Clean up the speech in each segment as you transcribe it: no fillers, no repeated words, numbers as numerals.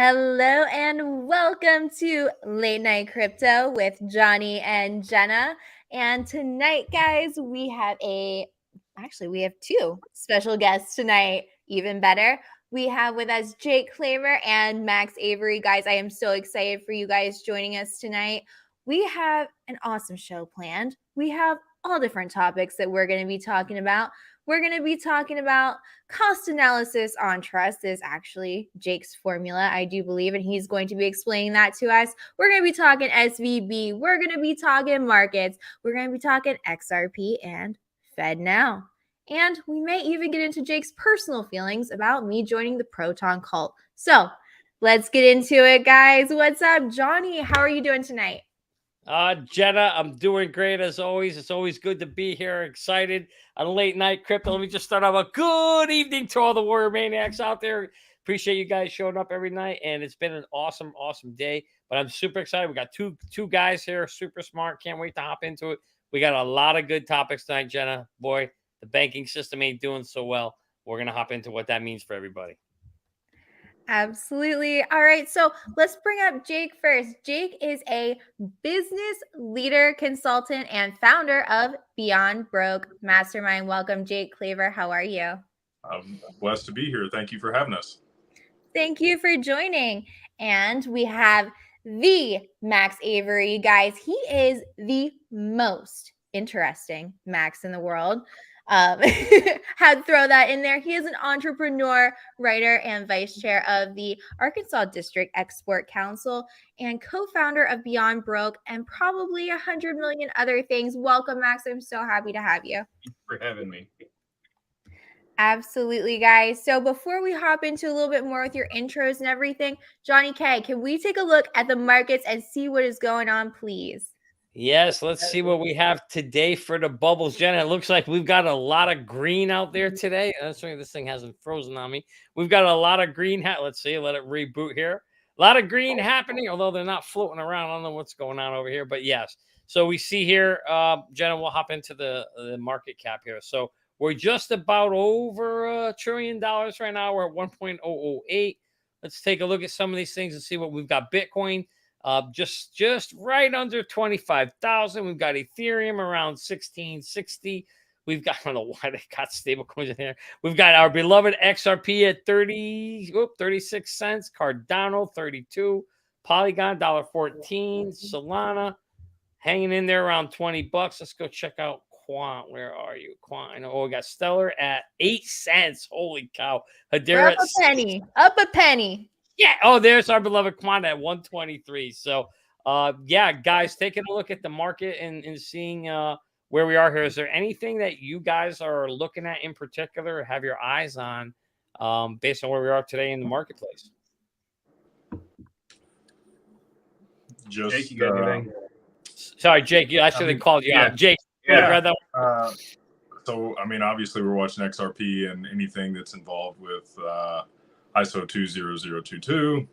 Hello and welcome to Late Night Crypto with Johnny and Jenna. And tonight, guys, we have two special guests tonight. Even better. We have with us Jake Claver and Max Avery. Guys, I am so excited for you guys joining us tonight. We have an awesome show planned. We have all different topics that we're going to be talking about. We're going to be talking about cost analysis on trust is actually Jake's formula, I do believe, and he's going to be explaining that to us. We're going to be talking SVB. We're going to be talking markets. We're going to be talking XRP and Fed Now. And we may even get into Jake's personal feelings about me joining the Proton cult. So let's get into it, guys. What's up, Johnny? How are you doing tonight? Jenna, I'm doing great as always. It's always good to be here. Excited on Late Night Crypto. Let me just start off a good evening to all the Warrior Maniacs out there. Appreciate you guys showing up every night, and it's been an awesome day. But I'm super excited. We got two guys here, super smart. Can't wait to hop into it. We got a lot of good topics tonight, Jenna. Boy, the banking system ain't doing so well. We're gonna hop into what that means for everybody. Absolutely. All right. So let's bring up Jake first. Jake is a business leader, consultant, and founder of Beyond Broke Mastermind. Welcome, Jake Claver. How are you? I'm blessed to be here. Thank you for having us. Thank you for joining. And we have the Max Avery. Guys, he is the most interesting Max in the world. Had to throw that in there. He is an entrepreneur, writer, and vice chair of the Arkansas District Export Council and co-founder of Beyond Broke and probably 100 million other things. Welcome, Max. I'm so happy to have you. Thanks for having me. Absolutely, guys. So before we hop into a little bit more with your intros and everything, Johnny K, can we take a look at the markets and see what is going on, please? Yes, let's see what we have today for the bubbles, Jenna. It looks like we've got a lot of green out there today. That's why this thing hasn't frozen on me. We've got a lot of green. Let's see. Let it reboot here. A lot of green happening, although they're not floating around. I don't know what's going on over here, but yes. So we see here, Jenna, we'll hop into the market cap here. So we're just about over $1 trillion right now. We're at 1.008. Let's take a look at some of these things and see what we've got. Bitcoin. Just right under 25,000. We've got Ethereum around 1660. We've got, I don't know why they got stable coins in here. We've got our beloved XRP at 36 cents. Cardano 32. Polygon $1.14. Solana hanging in there around 20 bucks. Let's go check out Quant. Where are you, Quant? Oh, we got Stellar at 8 cents. Holy cow. Hedera up a penny. Up a penny. Yeah. Oh, there's our beloved Quant at 123. So, yeah, guys, taking a look at the market and seeing where we are here. Is there anything that you guys are looking at in particular or have your eyes on based on where we are today in the marketplace? Just, Jake, you got anything? Sorry, Jake. I should have called you out. Jake, yeah. So, I mean, obviously, we're watching XRP and anything that's involved with ISO 20022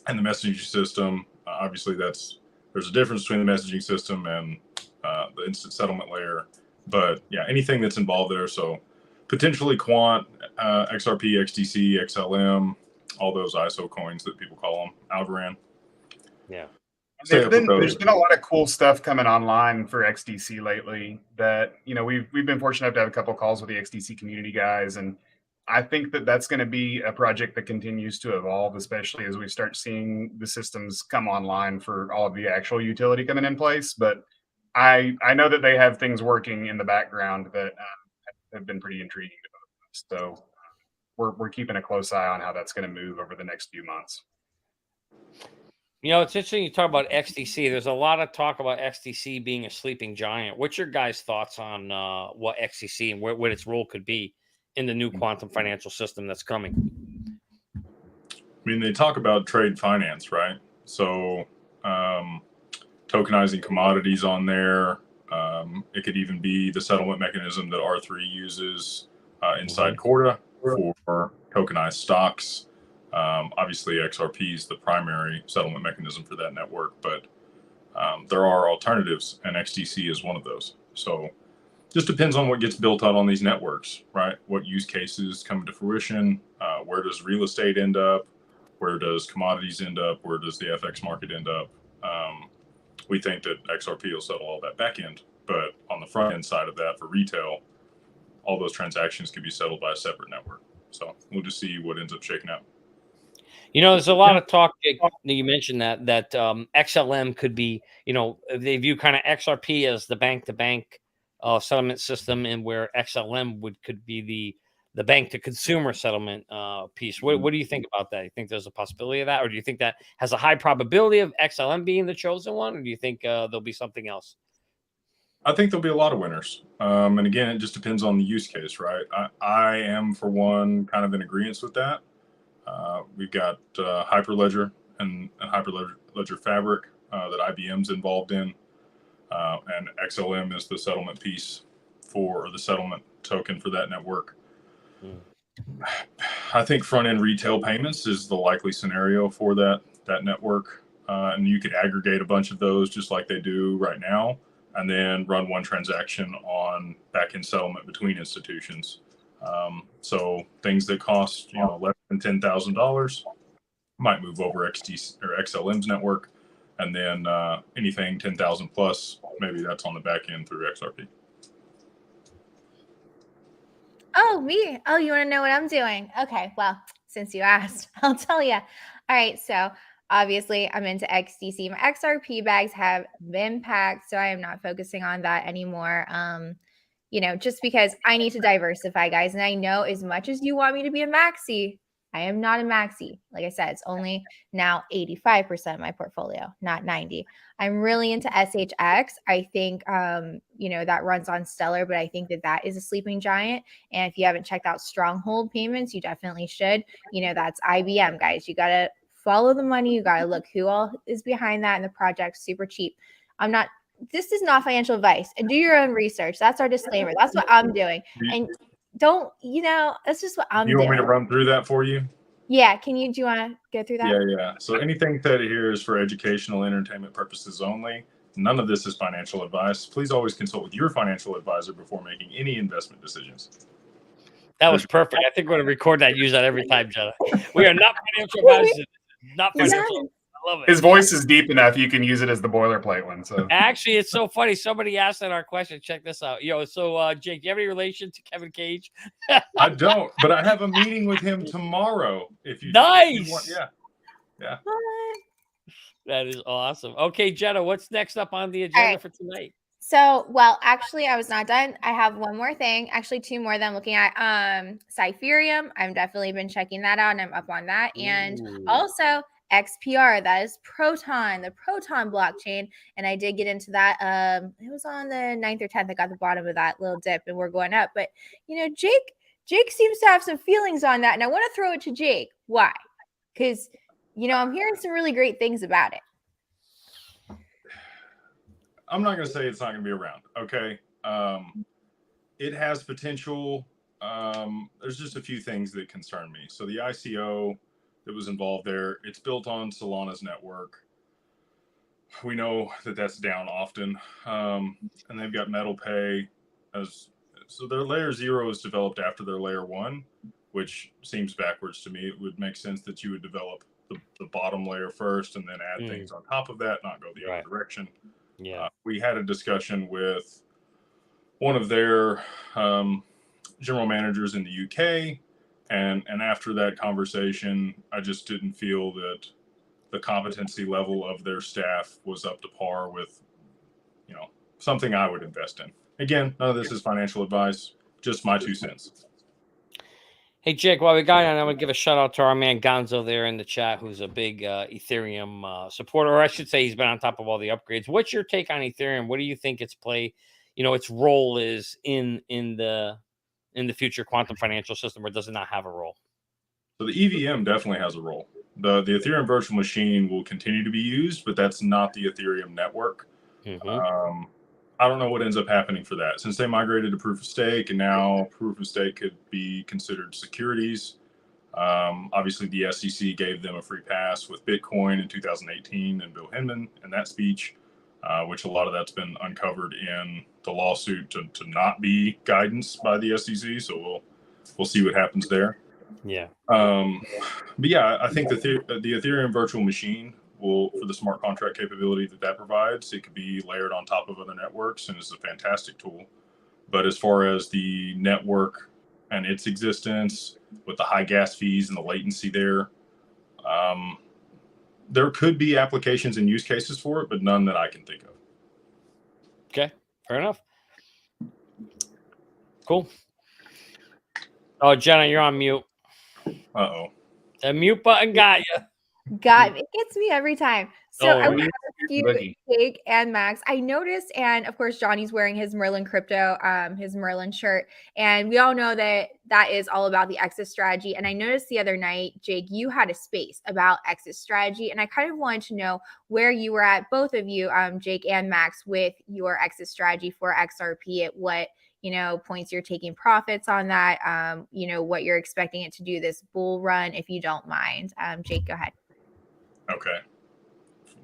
and the messaging system. Obviously, there's a difference between the messaging system and the instant settlement layer. But yeah, anything that's involved there. So potentially Quant, XRP, XDC, XLM, all those ISO coins that people call them, Algorand. Yeah. There's been a lot of cool stuff coming online for XDC lately that, you know, we've been fortunate enough to have a couple of calls with the XDC community guys. And I think that that's going to be a project that continues to evolve, especially as we start seeing the systems come online for all of the actual utility coming in place. But I know that they have things working in the background that have been pretty intriguing to both of us. So we're keeping a close eye on how that's going to move over the next few months. You know, it's interesting you talk about XDC. There's a lot of talk about XDC being a sleeping giant. What's your guys' thoughts on what XDC and what its role could be in the new quantum financial system that's coming? I mean, they talk about trade finance, right? So tokenizing commodities on there. It could even be the settlement mechanism that R3 uses inside Corda for tokenized stocks. Obviously, XRP is the primary settlement mechanism for that network, but there are alternatives, and XDC is one of those. So just depends on what gets built out on these networks, right? What use cases come to fruition? Where does real estate end up? Where does commodities end up? Where does the FX market end up? We think that XRP will settle all that back end, but on the front end side of that for retail, all those transactions could be settled by a separate network. So we'll just see what ends up shaking out. There's a lot of talk. You mentioned that XLM could be, they view kind of XRP as the bank-to-bank settlement system, and where XLM could be the bank-to-consumer settlement piece. What do you think about that? You think there's a possibility of that, or do you think that has a high probability of XLM being the chosen one, or do you think there'll be something else? I think there'll be a lot of winners. And again, it just depends on the use case, right? I am, for one, kind of in agreement with that. We've got Hyperledger and Hyperledger Fabric that IBM's involved in. And XLM is the settlement piece or the settlement token for that network. I think front-end retail payments is the likely scenario for that network. And you could aggregate a bunch of those just like they do right now, and then run one transaction on back-end settlement between institutions. So things that cost less than $10,000 might move over XTC or XLM's network, and then anything 10,000 plus, maybe that's on the back end through XRP. Oh, me. Oh, you want to know what I'm doing? Okay, well, since you asked, I'll tell you. All right, so obviously I'm into XDC. My XRP bags have been packed, so I am not focusing on that anymore. Just because I need to diversify, guys. And I know as much as you want me to be a maxi, I am not a maxi. Like I said, it's only now 85% of my portfolio, not 90. I'm really into SHX. I think, that runs on Stellar, but I think that is a sleeping giant. And if you haven't checked out Stronghold Payments, you definitely should. That's IBM, guys. You got to follow the money. You got to look who all is behind that, and the project's super cheap. This is not financial advice, and do your own research. That's our disclaimer. That's what I'm doing. And that's just what I'm doing. You want me to run through that for you? Yeah. Do you want to go through that? Yeah. So anything said here is for educational entertainment purposes only. None of this is financial advice. Please always consult with your financial advisor before making any investment decisions. That was perfect. I think we're going to record that, use that every time, Jenna. We are not financial advisors. Not financial. I love it. His voice is deep enough. You can use it as the boilerplate one. So actually, it's so funny. Somebody asked in our question. Check this out. So Jake, do you have any relation to Kevin Cage? I don't, but I have a meeting with him tomorrow. If you want, yeah. That is awesome. Okay, Jenna, what's next up on the agenda for tonight? So, actually, I was not done. I have one more thing. Actually, two more that I'm looking at. Cypherium. I've definitely been checking that out, and I'm up on that. And also XPR. That is Proton, the Proton blockchain. And I did get into that. It was on the 9th or 10th. I got the bottom of that little dip, and we're going up. But Jake seems to have some feelings on that, and I want to throw it to Jake. Why? Because I'm hearing some really great things about it. I'm not going to say it's not going to be around. Okay. It has potential. There's just a few things that concern me. So the ICO that was involved there, it's built on Solana's network. We know that that's down often. And they've got Metal Pay so their layer 0 is developed after their layer 1, which seems backwards to me. It would make sense that you would develop the bottom layer first and then add things on top of that, not go the other direction. Yeah. We had a discussion with one of their general managers in the UK, and after that conversation, I just didn't feel that the competency level of their staff was up to par with, something I would invest in. Again, none of this is financial advice, just my 2 cents. Hey, Jake, while we got on, I'm going to give a shout out to our man Gonzo there in the chat, who's a big Ethereum supporter, or I should say he's been on top of all the upgrades. What's your take on Ethereum? What do you think its role is in the future quantum financial system, or does it not have a role? So the EVM definitely has a role. The Ethereum virtual machine will continue to be used, but that's not the Ethereum network. Mm-hmm. I don't know what ends up happening for that. Since they migrated to proof of stake, and now proof of stake could be considered securities. Obviously, the SEC gave them a free pass with Bitcoin in 2018 and Bill Hinman in that speech, which a lot of that's been uncovered in the lawsuit to not be guidance by the SEC. So we'll see what happens there. Yeah. But yeah, I think the Ethereum virtual machine will, for the smart contract capability that provides, it could be layered on top of other networks and is a fantastic tool. But as far as the network and its existence with the high gas fees and the latency there could be applications and use cases for it, but none that I can think of. Okay, fair enough. Cool. Oh, Jenna, you're on mute. Uh-oh. The mute button got you. It gets me every time. So Oh, I want yeah. to ask you, Jake and Max. I noticed, and of course, Johnny's wearing his Merlin crypto, his Merlin shirt, and we all know that is all about the exit strategy. And I noticed the other night, Jake, you had a space about exit strategy, and I kind of wanted to know where you were at, both of you, Jake and Max, with your exit strategy for XRP. At what points you're taking profits on that, what you're expecting it to do this bull run, if you don't mind. Jake, go ahead. Okay.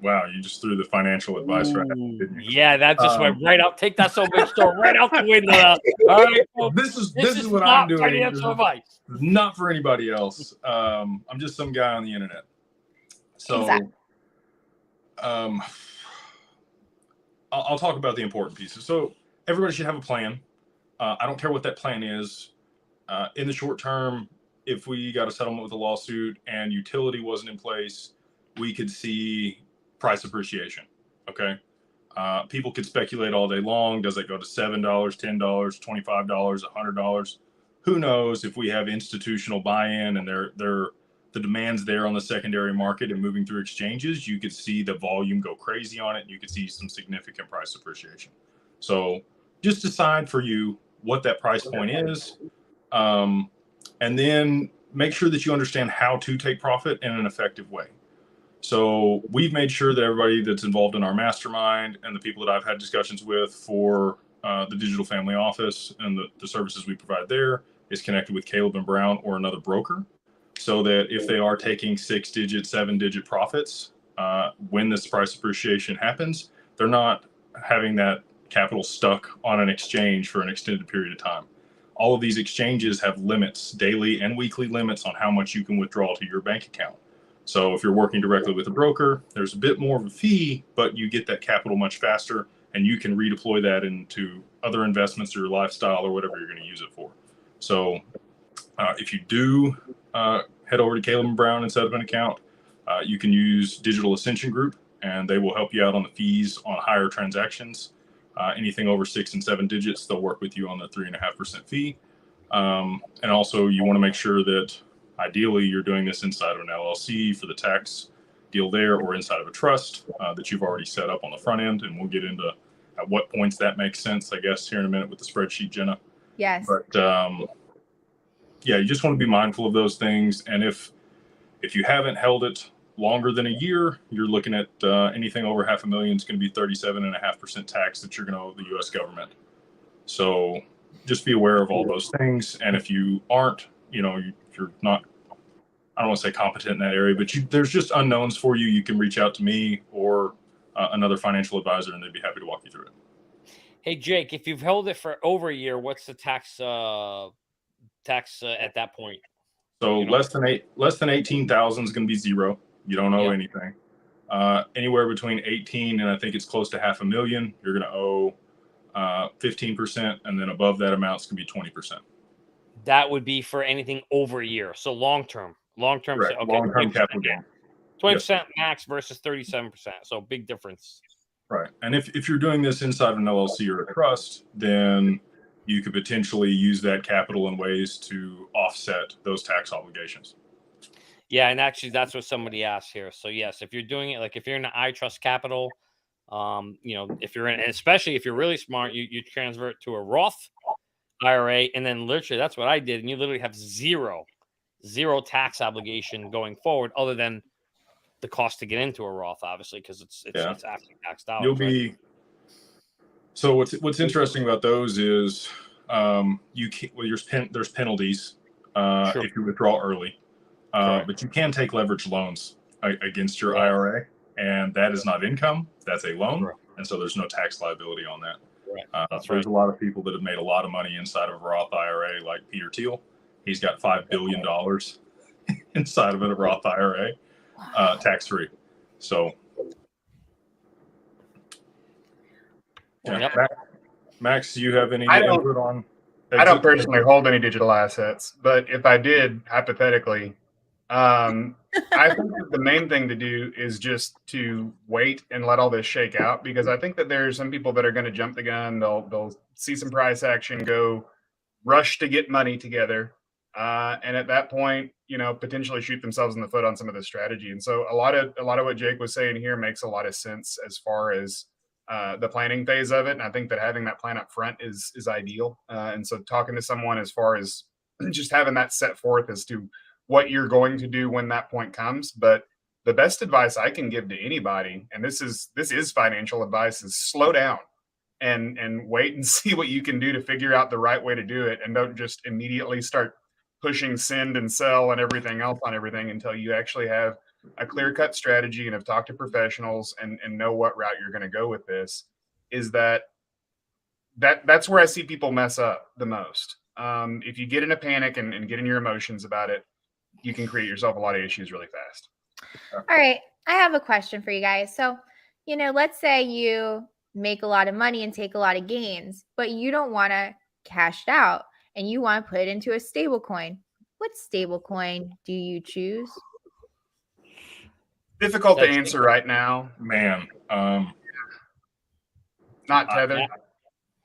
Wow, you just threw the financial advice right out, didn't you? Yeah, that just went right out. Take that so big store right out the window. All right, folks. This is what I'm doing. Financial advice. Not for anybody else. I'm just some guy on the internet. So, exactly. I'll talk about the important pieces. So everybody should have a plan. I don't care what that plan is. In the short term, if we got a settlement with a lawsuit and utility wasn't in place, we could see price appreciation. Okay. People could speculate all day long. Does it go to $7, $10, $25, $100? Who knows? If we have institutional buy-in and the demand's there on the secondary market and moving through exchanges, you could see the volume go crazy on it. And you could see some significant price appreciation. So just decide for you what that price point is. And then make sure that you understand how to take profit in an effective way. So we've made sure that everybody that's involved in our mastermind and the people that I've had discussions with for the digital family office and the services we provide there is connected with Caleb and Brown or another broker, so that if they are taking 6-digit, 7-digit profits, when this price appreciation happens, they're not having that capital stuck on an exchange for an extended period of time. All of these exchanges have limits, daily and weekly limits on how much you can withdraw to your bank account. So if you're working directly with a broker, there's a bit more of a fee, but you get that capital much faster and you can redeploy that into other investments or your lifestyle or whatever you're going to use it for. So if you do head over to Caleb and Brown and set up an account, you can use Digital Ascension Group and they will help you out on the fees on higher transactions. Anything over 6 and 7 digits, they'll work with you on the 3.5% fee. And also you want to make sure that ideally you're doing this inside of an LLC for the tax deal there, or inside of a trust that you've already set up on the front end. And we'll get into at what points that makes sense, I guess, here in a minute with the spreadsheet, Jenna. Yes. But yeah, you just want to be mindful of those things. And if you haven't held it longer than a year, you're looking at anything over $500,000 is going to be 37.5% tax that you're going to owe the U.S. government. So just be aware of all those things. And if you aren't, you're not, I don't want to say competent in that area, but there's just unknowns for you. You can reach out to me or another financial advisor, and they'd be happy to walk you through it. Hey, Jake, if you've held it for over a year, what's the tax at that point? So less than 18,000 is going to be zero. You don't owe anything. Anywhere between 18 and I think it's close to $500,000, you're going to owe 15%, and then above that amount is going to be 20%. That would be for anything over a year. So long-term. Correct. Okay, long-term capital gain. 20% max versus 37%. So big difference. Right. And if you're doing this inside of an LLC or a trust, then you could potentially use that capital in ways to offset those tax obligations. Yeah, and actually that's what somebody asked here. So yes, if you're doing it, like if you're in an iTrust Capital, if you're in, especially if you're really smart, you transfer it to a Roth IRA, and then literally that's what I did, and you literally have zero tax obligation going forward, other than the cost to get into a Roth, obviously, because it's actually taxed out. You'll be right? So what's interesting about those is there's penalties if you withdraw early, but you can take leverage loans against your IRA, and that is not income, that's a loan, and so there's no tax liability on that. There's a lot of people that have made a lot of money inside of a Roth IRA, like Peter Thiel, He's got $5 billion inside of it, a Roth IRA, tax-free. So, yeah. Max, do you have any input on? I don't personally hold any digital assets, but if I did, hypothetically, I think that the main thing to do is just to wait and let all this shake out, because I think that there's some people that are going to jump the gun. They'll see some price action, go rush to get money together, and at that point, potentially shoot themselves in the foot on some of the strategy. And so a lot of what Jake was saying here makes a lot of sense as far as the planning phase of it. And I think that having that plan up front is ideal. And so talking to someone as far as just having that set forth as to what you're going to do when that point comes. But the best advice I can give to anybody, and this is financial advice, is slow down and wait and see what you can do to figure out the right way to do it. And don't just immediately start pushing send and sell and everything else on everything until you actually have a clear-cut strategy and have talked to professionals and know what route you're going to go with this. Is that's where I see people mess up the most. If you get in a panic and get in your emotions about it, you can create yourself a lot of issues really fast. All right. I have a question for you guys. So, let's say you make a lot of money and take a lot of gains, but you don't want to cash it out and you want to put it into a stable coin. What stable coin do you choose? Difficult to answer right now. Man. Not Tether.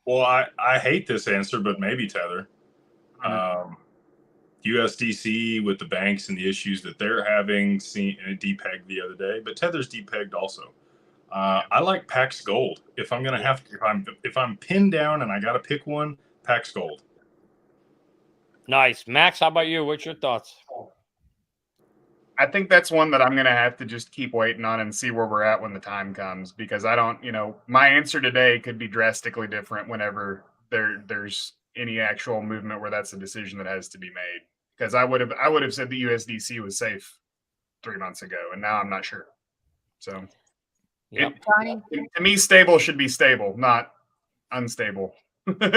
Well, I hate this answer, but maybe Tether. USDC with the banks and the issues that they're having, depegged the other day, but Tether's depegged also. I like Pax Gold. If I'm gonna if I'm pinned down and I gotta pick one, Pax Gold. Nice. Max, how about you? What's your thoughts? I think that's one that I'm going to have to just keep waiting on and see where we're at when the time comes, because I don't, my answer today could be drastically different whenever there's any actual movement where that's a decision that has to be made. Because I would have said the USDC was safe 3 months ago, and now I'm not sure. So, yep. To me, stable should be stable, not unstable.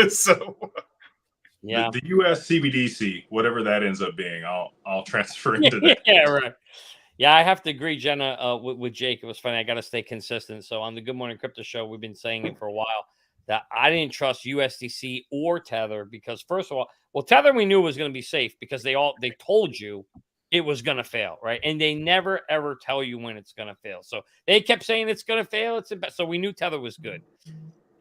So. Yeah, the US CBDC, whatever that ends up being, I'll transfer into that. Yeah, right. Yeah, I have to agree, Jenna, with Jake. It was funny. I got to stay consistent. So on the Good Morning Crypto Show, we've been saying it for a while that I didn't trust USDC or Tether because, first of all, Tether we knew was going to be safe because they told you it was going to fail, right? And they never ever tell you when it's going to fail. So they kept saying it's going to fail. So we knew Tether was good.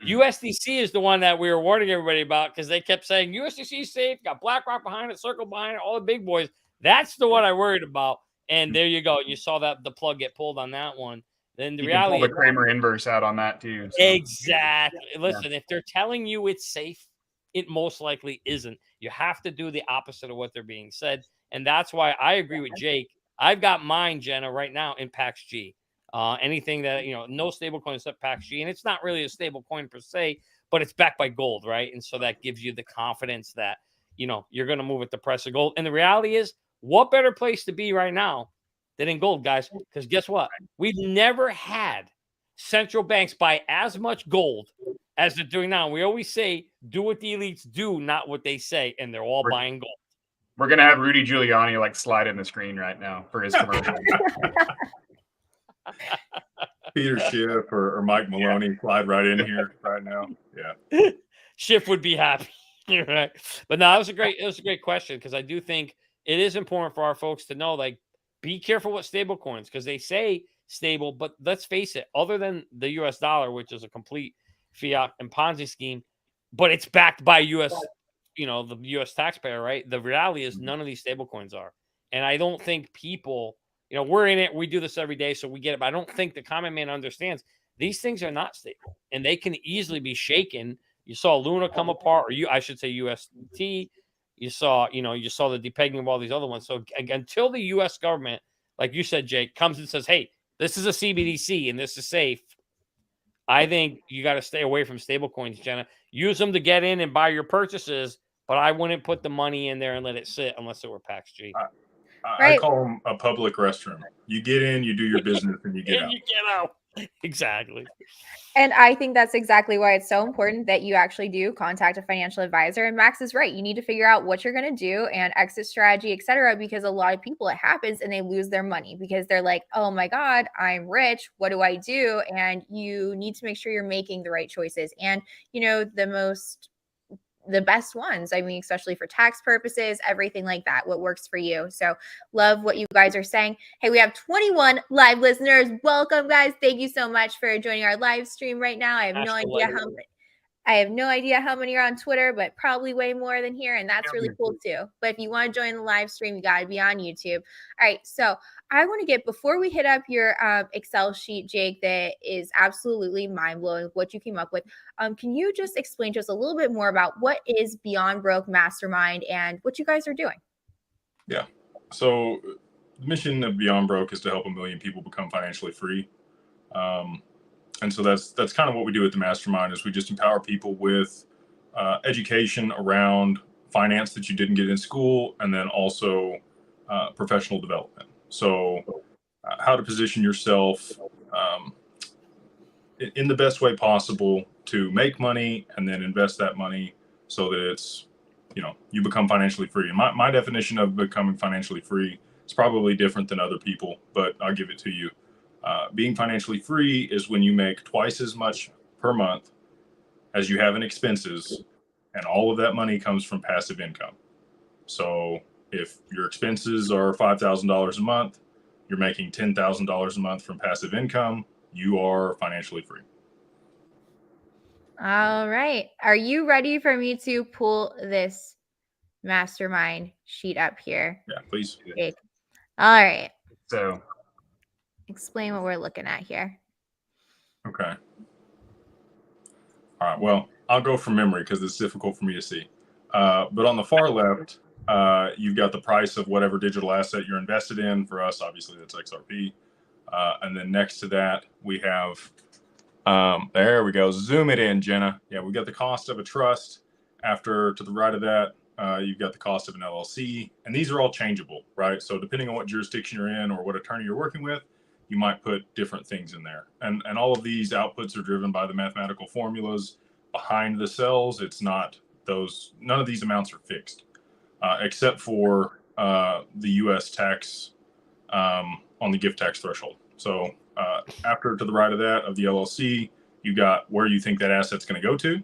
USDC is the one that we were warning everybody about because they kept saying USDC is safe, got BlackRock behind it, Circle behind it, all the big boys. That's the one I worried about. And there you go. You saw that the plug get pulled on that one. Then the reality, pull the Kramer inverse out on that too. So. Exactly. Listen, if they're telling you it's safe, it most likely isn't. You have to do the opposite of what they're being said, and that's why I agree with Jake. I've got mine, Jenna, right now in Pax G. Anything that, no stable coin except Pax G. And it's not really a stable coin per se, but it's backed by gold, right? And so that gives you the confidence that, you're going to move at the price of gold. And the reality is, what better place to be right now than in gold, guys? Because guess what? We've never had central banks buy as much gold as they're doing now. We always say, do what the elites do, not what they say. And they're all buying gold. We're going to have Rudy Giuliani slide in the screen right now for his commercial. Peter Schiff or Mike Maloney slide right in here right now. Yeah, Schiff would be happy. You're right. But no, it was a great question because I do think it is important for our folks to know, be careful with stable coins because they say stable, but let's face it, other than the US dollar, which is a complete fiat and Ponzi scheme, but it's backed by US, the US taxpayer, right? The reality is none of these stable coins are. And I don't think people, we're in it. We do this every day, so we get it. But I don't think the common man understands these things are not stable, and they can easily be shaken. You saw Luna come apart, or I should say UST. You saw the depegging of all these other ones. So until the U.S. government, like you said, Jake, comes and says, "Hey, this is a CBDC and this is safe," I think you got to stay away from stable coins, Jenna. Use them to get in and buy your purchases, but I wouldn't put the money in there and let it sit unless it were Pax G. I call them a public restroom. You get in, you do your business, and you get out. You get out. Exactly. And I think that's exactly why it's so important that you actually do contact a financial advisor. And Max is right. You need to figure out what you're going to do and exit strategy, et cetera, because a lot of people, it happens and they lose their money because they're like, oh my God, I'm rich. What do I do? And you need to make sure you're making the right choices. And, the best ones. I mean, especially for tax purposes, everything like that, what works for you. So love what you guys are saying. Hey, we have 21 live listeners. Welcome, guys. Thank you so much for joining our live stream right now. I have no idea how many are on Twitter, but probably way more than here. And that's really cool too. But if you want to join the live stream, you got to be on YouTube. All right. So I want to before we hit up your Excel sheet, Jake, that is absolutely mind blowing what you came up with. Can you just explain to us a little bit more about what is Beyond Broke Mastermind and what you guys are doing? Yeah. So the mission of Beyond Broke is to help 1 million people become financially free. And so that's kind of what we do at the Mastermind is we just empower people with education around finance that you didn't get in school, and then also professional development. So how to position yourself in the best way possible to make money and then invest that money so that it's, you become financially free. And my definition of becoming financially free is probably different than other people, but I'll give it to you. Being financially free is when you make twice as much per month as you have in expenses, and all of that money comes from passive income. So if your expenses are $5,000 a month, you're making $10,000 a month from passive income, you are financially free. All right. Are you ready for me to pull this mastermind sheet up here? Yeah, please. Jake? All right. So explain what we're looking at here. Okay. All right. Well, I'll go from memory because it's difficult for me to see. But on the far left, you've got the price of whatever digital asset you're invested in. For us, obviously, that's XRP. And then next to that, we have, there we go. Zoom it in, Jenna. Yeah, we've got the cost of a trust. To the right of that, you've got the cost of an LLC. And these are all changeable, right? So depending on what jurisdiction you're in or what attorney you're working with, you might put different things in there. And all of these outputs are driven by the mathematical formulas behind the cells. It's not none of these amounts are fixed, except for the U.S. tax on the gift tax threshold. So to the right of that, of the LLC, you got where you think that asset's going to go to.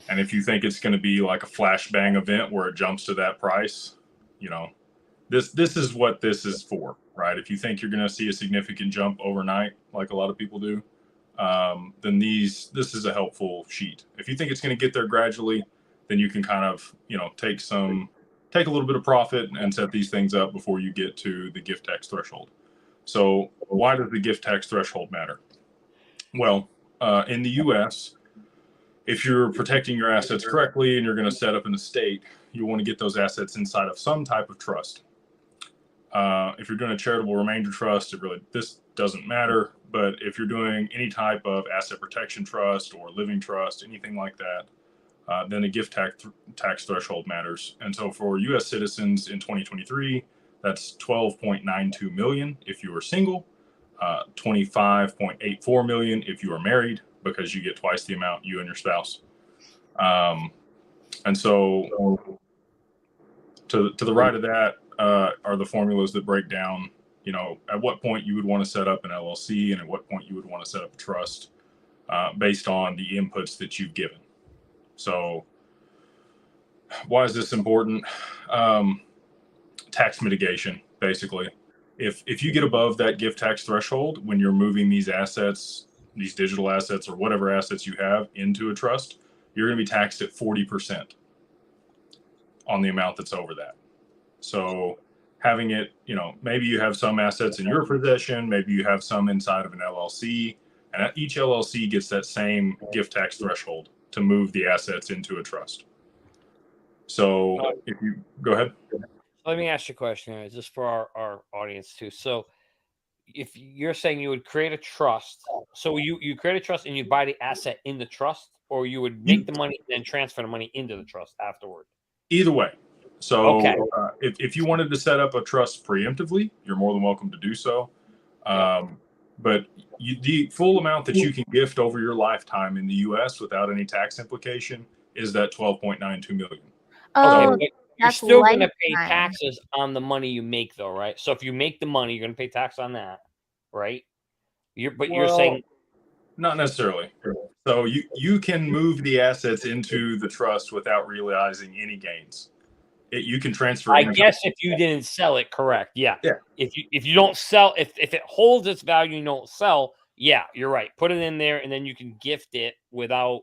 And if you think it's going to be like a flashbang event where it jumps to that price, this is what this is for, right? If you think you're going to see a significant jump overnight, like a lot of people do, then this is a helpful sheet. If you think it's going to get there gradually, then you can kind of, take a little bit of profit and set these things up before you get to the gift tax threshold. So why does the gift tax threshold matter? Well, in the U.S., if you're protecting your assets correctly and you're going to set up an estate, you want to get those assets inside of some type of trust. If you're doing a charitable remainder trust, this doesn't matter. But if you're doing any type of asset protection trust or living trust, anything like that, then a gift tax threshold matters. And so for U.S. citizens in 2023, that's 12.92 million if you are single, 25.84 million if you are married, because you get twice the amount, you and your spouse. And so to the right of that are the formulas that break down, at what point you would want to set up an LLC and at what point you would want to set up a trust based on the inputs that you've given. So why is this important? Tax mitigation, basically. If you get above that gift tax threshold when you're moving these assets, these digital assets or whatever assets you have into a trust, you're going to be taxed at 40% on the amount that's over that. So having it, maybe you have some assets in your possession, maybe you have some inside of an LLC, and each LLC gets that same gift tax threshold to move the assets into a trust. So if you go ahead. Let me ask you a question, just for our audience too. So if you're saying you would create a trust, so you create a trust and you buy the asset in the trust, or you would make the money and then transfer the money into the trust afterward? Either way. So if you wanted to set up a trust preemptively, you're more than welcome to do so. but the full amount that you can gift over your lifetime in the U.S. without any tax implication is that 12.92 million. Oh, but you're that's still going to pay lifetime. taxes on the money you make, though, right? So if you make the money, you're going to pay tax on that, right? You're saying not necessarily. So you can move the assets into the trust without realizing any gains. You can transfer. I guess if you didn't sell it, correct? Yeah. Yeah. If you don't sell, if it holds its value, and you don't sell. Yeah, you're right. Put it in there, and then you can gift it without,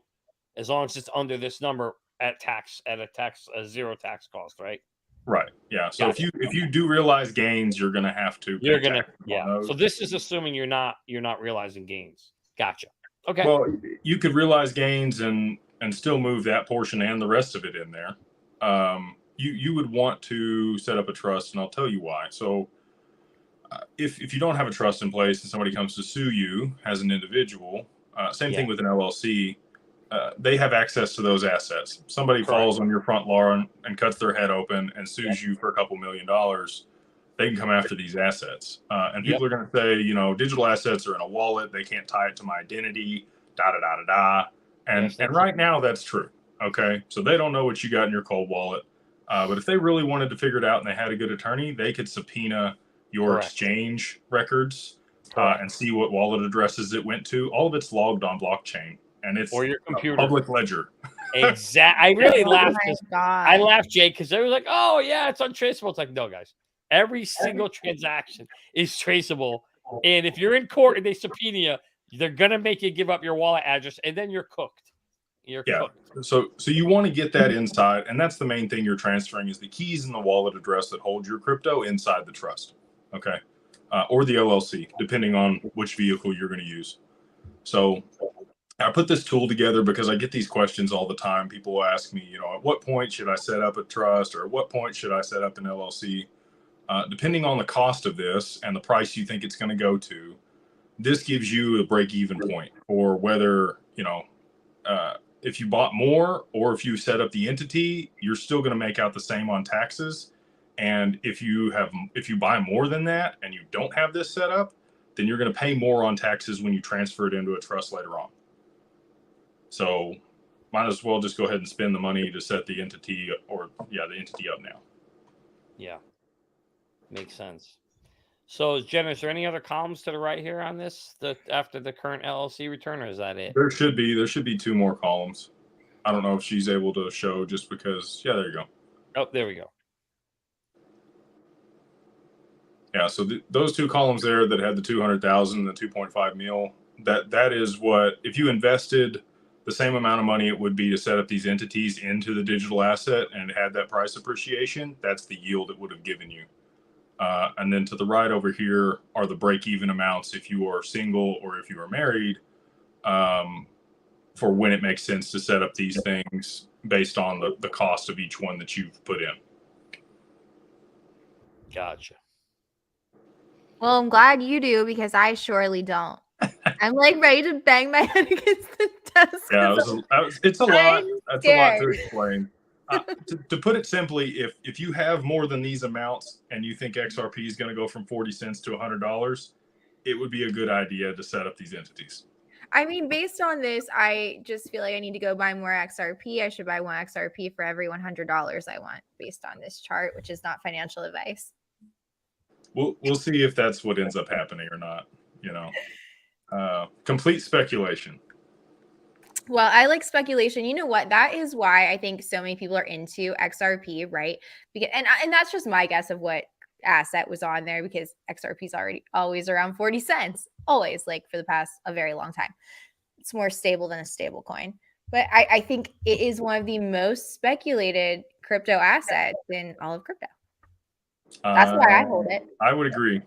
as long as it's under this number at a zero tax cost, right? Right. Yeah. So Gotcha. if you do realize gains, you're going to have to. So this is assuming you're not realizing gains. Gotcha. Okay. Well, you could realize gains and still move that portion and the rest of it in there. You would want to set up a trust, and I'll tell you why. So if you don't have a trust in place and somebody comes to sue you as an individual, same thing with an LLC, they have access to those assets. Somebody falls on your front lawn and cuts their head open and sues you for a couple $1 million. They can come after these assets. And people are going to say, digital assets are in a wallet. They can't tie it to my identity, And right now that's true. Okay. So they don't know what you got in your cold wallet. But if they really wanted to figure it out and they had a good attorney, they could subpoena your exchange records and see what wallet addresses it went to. All of it's logged on blockchain, and it's or your computer public ledger. Exactly. I really laughed. I I laughed, Jake, because they were like, "Oh yeah, it's untraceable." It's like, no, guys, every single transaction is traceable, and if you're in court and they subpoena you, they're gonna make you give up your wallet address, and then you're cooked. You're cooked. So you want to get that inside, and that's the main thing you're transferring is the keys and the wallet address that hold your crypto inside the trust, okay, or the LLC, depending on which vehicle you're going to use. So I put this tool together because I get these questions all the time. People will ask me, at what point should I set up a trust, or at what point should I set up an LLC? Depending on the cost of this and the price you think it's going to go to, this gives you a break-even point for whether, if you bought more or if you set up the entity, you're still going to make out the same on taxes. And if you buy more than that and you don't have this set up, then you're going to pay more on taxes when you transfer it into a trust later on. So might as well just go ahead and spend the money to set the entity the entity up now. Yeah. Makes sense. So, Jen, is there any other columns to the right here on this after the current LLC return, or is that it? There should be 2 more columns. I don't know if she's able to show just because. Yeah, there you go. Oh, there we go. Yeah, so those 2 columns there that had the 200,000 and the 2.5 mil, that is what, if you invested the same amount of money it would be to set up these entities into the digital asset and had that price appreciation, that's the yield it would have given you. And then to the right over here are the break-even amounts if you are single or if you are married, for when it makes sense to set up these things based on the cost of each one that you've put in. Gotcha. Well, I'm glad you do because I surely don't. I'm like ready to bang my head against the desk. Yeah, it's a lot. That's a lot to explain. To put it simply, if you have more than these amounts and you think XRP is going to go from 40 cents to $100, it would be a good idea to set up these entities. I mean, based on this, I just feel like I need to go buy more XRP. I should buy 1 XRP for every $100 I want based on this chart, which is not financial advice. We'll see if that's what ends up happening or not. Complete speculation. Well, I like speculation. You know what? That is why I think so many people are into XRP, right? Because and that's just my guess of what asset was on there, because XRP is always around 40 cents, always, like for the past a very long time. It's more stable than a stable coin. But I think it is one of the most speculated crypto assets in all of crypto. That's why I hold it. I would agree.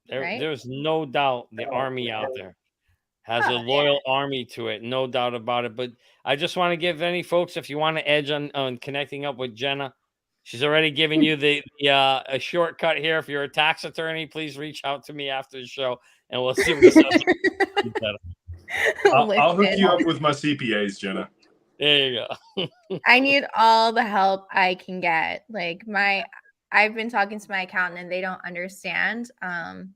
There's no doubt the army out there has a loyal army to it, no doubt about it. But I just want to give any folks, if you want to edge on connecting up with Jenna, she's already given you a shortcut here. If you're a tax attorney, please reach out to me after the show, and we'll see what's up. I'll hook you up with my CPAs, Jenna. There you go. I need all the help I can get. Like I've been talking to my accountant and they don't understand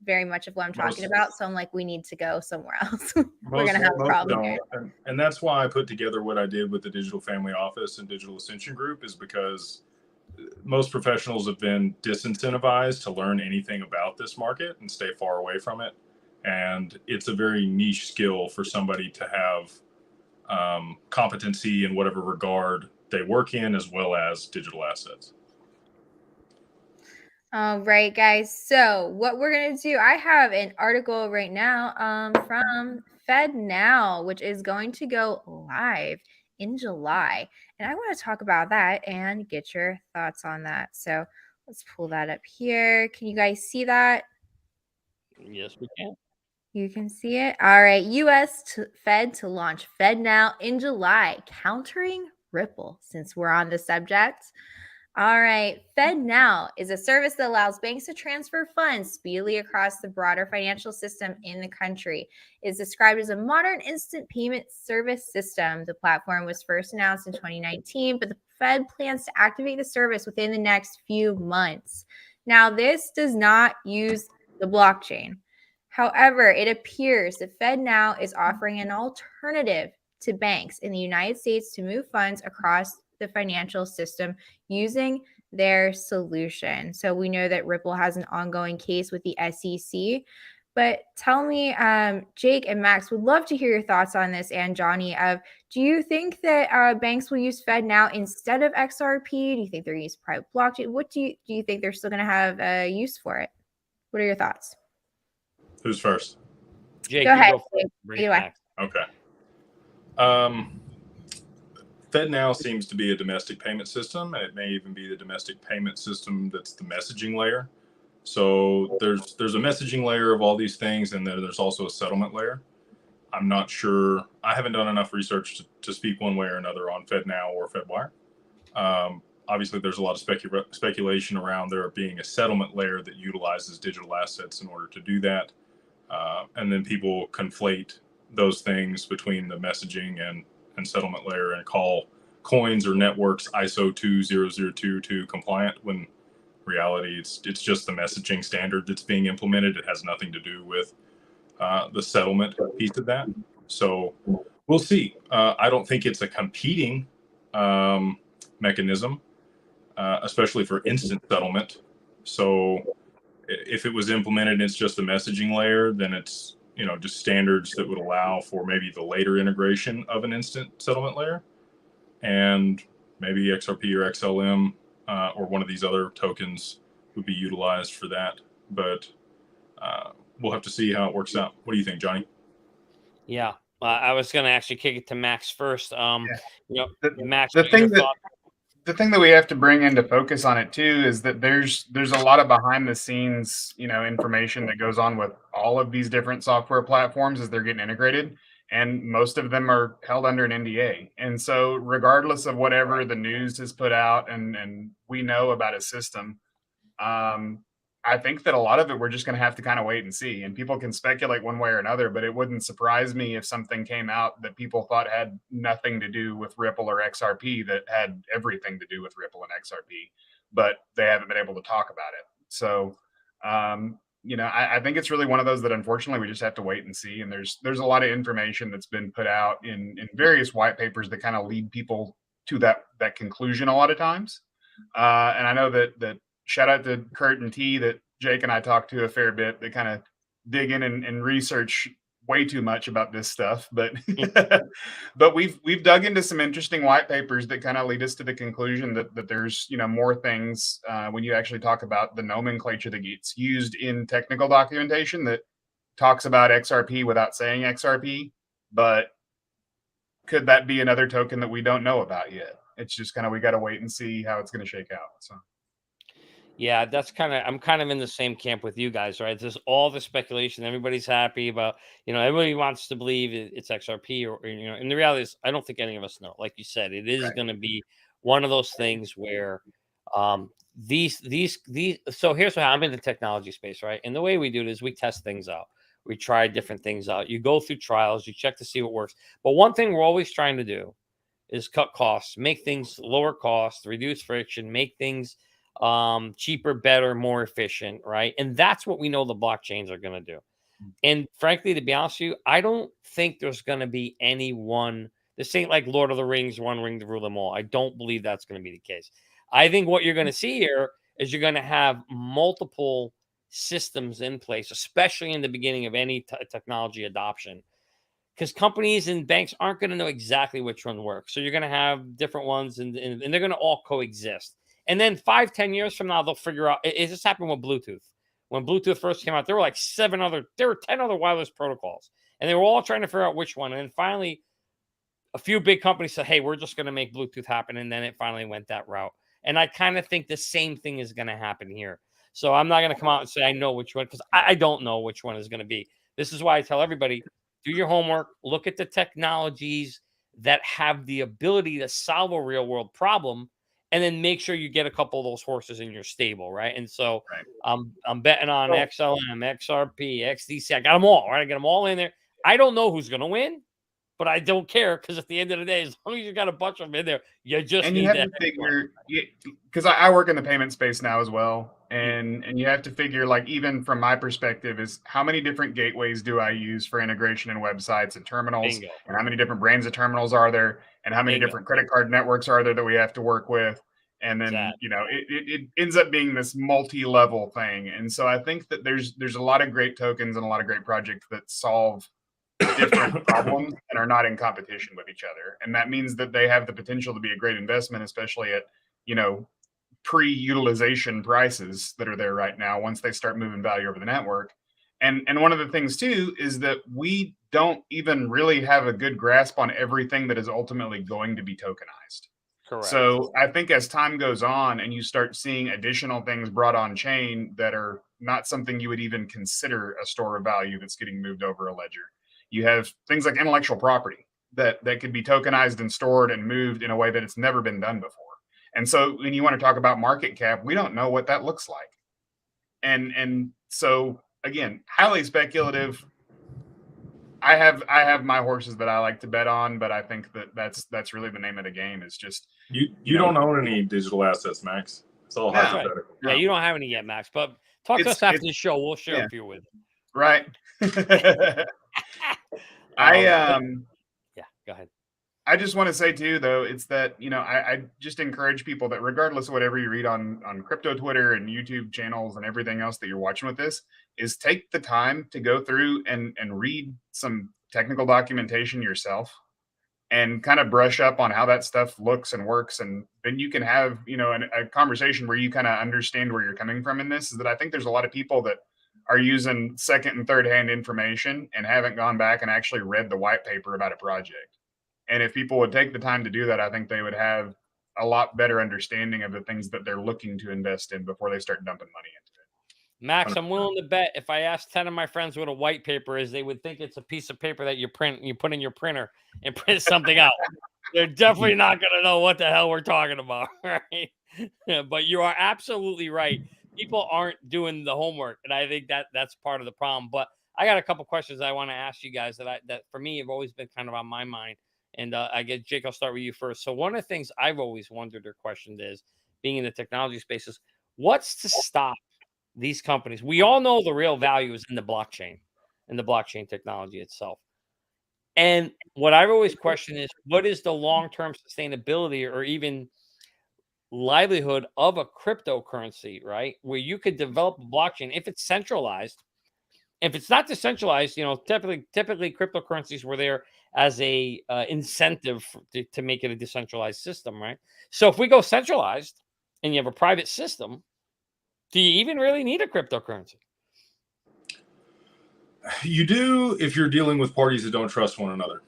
very much of what I'm talking about. So I'm like, we need to go somewhere else. We're going to have a problem here. And that's why I put together what I did with the Digital Family Office and Digital Ascension Group, is because most professionals have been disincentivized to learn anything about this market and stay far away from it. And it's a very niche skill for somebody to have competency in whatever regard they work in, as well as digital assets. All right, guys. So what we're going to do, I have an article right now from FedNow, which is going to go live in July. And I want to talk about that and get your thoughts on that. So let's pull that up here. Can you guys see that? Yes, we can. You can see it. All right. U.S. Fed to launch FedNow in July, countering Ripple, since we're on the subject. All right. FedNow is a service that allows banks to transfer funds speedily across the broader financial system in the country. It is described as a modern instant payment service system. The platform was first announced in 2019, but the Fed plans to activate the service within the next few months. Now, this does not use the blockchain. However, it appears that FedNow is offering an alternative to banks in the United States to move funds across the financial system using their solution. So we know that Ripple has an ongoing case with the SEC. But tell me, Jake and Max, would love to hear your thoughts on this, and Johnny, do you think that banks will use FedNow instead of XRP? Do you think they're using private blockchain? What do you think they're still going to have a use for it? What are your thoughts? Who's first? Jake, go ahead. go first. Okay. FedNow seems to be a domestic payment system, and it may even be the domestic payment system that's the messaging layer. So there's a messaging layer of all these things, and then there's also a settlement layer. I'm not sure. I haven't done enough research to speak one way or another on FedNow or FedWire. Obviously, there's a lot of speculation around there being a settlement layer that utilizes digital assets in order to do that. And then people conflate those things between the messaging and settlement layer and call coins or networks ISO 20022 compliant, when in reality it's just the messaging standard that's being implemented. It has nothing to do with the settlement piece of that. So we'll see. I don't think it's a competing mechanism, especially for instant settlement. So if it was implemented and it's just a messaging layer, then it's just standards that would allow for maybe the later integration of an instant settlement layer, and maybe XRP or XLM or one of these other tokens would be utilized for that. But we'll have to see how it works out. What do you think, Johnny? Yeah, I was going to actually kick it to Max first. Max, the thing that we have to bring into focus on it too is that there's a lot of behind the scenes, information that goes on with all of these different software platforms as they're getting integrated, and most of them are held under an NDA. And so regardless of whatever the news has put out and we know about a system, I think that a lot of it we're just going to have to kind of wait and see, and people can speculate one way or another, but it wouldn't surprise me if something came out that people thought had nothing to do with Ripple or XRP that had everything to do with Ripple and XRP, but they haven't been able to talk about it. So, I think it's really one of those that unfortunately we just have to wait and see. And there's a lot of information that's been put out in various white papers that kind of lead people to that conclusion a lot of times. And I know that shout out to Kurt and T that Jake and I talked to a fair bit. They kind of dig in and research way too much about this stuff, but but we've dug into some interesting white papers that kind of lead us to the conclusion that there's more things when you actually talk about the nomenclature that gets used in technical documentation that talks about XRP without saying XRP. But could that be another token that we don't know about yet? It's just kind of, we got to wait and see how it's going to shake out. So. Yeah, I'm kind of in the same camp with you guys, right? There's all the speculation. Everybody's happy about, everybody wants to believe it's XRP or and the reality is I don't think any of us know. Like you said, it is going to be one of those things where these so here's how I'm in the technology space, right? And the way we do it is we test things out. We try different things out. You go through trials, you check to see what works. But one thing we're always trying to do is cut costs, make things lower cost, reduce friction, make things cheaper, better, more efficient, right? And that's what we know the blockchains are going to do. And frankly, to be honest with you, I don't think there's going to be any one. This ain't like Lord of the Rings, one ring to rule them all. I don't believe that's going to be the case. I think what you're going to see here is you're going to have multiple systems in place, especially in the beginning of any technology adoption, because companies and banks aren't going to know exactly which one works. So you're going to have different ones, and they're going to all coexist. And then 5-10 years from now, they'll figure out. It just happened with Bluetooth. When Bluetooth first came out, there were like 10 other wireless protocols, and they were all trying to figure out which one. And then finally, a few big companies said, hey, we're just going to make Bluetooth happen. And then it finally went that route. And I kind of think the same thing is going to happen here. So I'm not going to come out and say I know which one, because I don't know which one is going to be. This is why I tell everybody, do your homework, look at the technologies that have the ability to solve a real world problem, and then make sure you get a couple of those horses in your stable, right? And so I'm betting on XLM, XRP, XDC. I got them all, right? I got them all in there. I don't know who's going to win, but I don't care, because at the end of the day, as long as you got a bunch of them in there, you just and need you have that. to figure, because I work in the payment space now as well, and you have to figure, like, even from my perspective, is how many different gateways do I use for integration in websites and terminals, Bingo. and how many different brands of terminals are there, and how many Bingo. different credit card networks are there that we have to work with. And then, Exactly. it ends up being this multi-level thing. And so I think that there's a lot of great tokens and a lot of great projects that solve different problems and are not in competition with each other. And that means that they have the potential to be a great investment, especially at, pre-utilization prices that are there right now once they start moving value over the network. And one of the things too is that we don't even really have a good grasp on everything that is ultimately going to be tokenized. Correct. So I think as time goes on and you start seeing additional things brought on chain that are not something you would even consider a store of value that's getting moved over a ledger. You have things like intellectual property that could be tokenized and stored and moved in a way that it's never been done before. And so when you want to talk about market cap, we don't know what that looks like. And so again, highly speculative. I have my horses that I like to bet on, but I think that's really the name of the game. Is just you don't own any digital assets, Max. It's all hypothetical. Yeah, you don't have any yet, Max. But talk to us after the show. We'll share a few with you. Right. Yeah, go ahead. I just want to say too, though, it's that, I just encourage people that regardless of whatever you read on crypto Twitter and YouTube channels and everything else that you're watching with this, is take the time to go through and read some technical documentation yourself and kind of brush up on how that stuff looks and works. And then you can have, a conversation where you kind of understand where you're coming from in this. Is that I think there's a lot of people that are using second and third hand information and haven't gone back and actually read the white paper about a project. And if people would take the time to do that, I think they would have a lot better understanding of the things that they're looking to invest in before they start dumping money into it. Max, I'm willing to bet if I asked 10 of my friends what a white paper is, they would think it's a piece of paper that you put in your printer and print something out. They're definitely not going to know what the hell we're talking about, right? But you are absolutely right. People aren't doing the homework, and I think that's part of the problem. But I got a couple questions I want to ask you guys that for me have always been kind of on my mind. And I guess, Jake, I'll start with you first. So one of the things I've always wondered or questioned is, being in the technology spaces, what's to stop these companies? We all know the real value is in the blockchain technology itself. And what I've always questioned is, what is the long-term sustainability or even livelihood of a cryptocurrency, right? Where you could develop a blockchain if it's centralized. If it's not decentralized, typically cryptocurrencies were there as a incentive to make it a decentralized system, right? So if we go centralized and you have a private system, do you even really need a cryptocurrency? You do if you're dealing with parties that don't trust one another.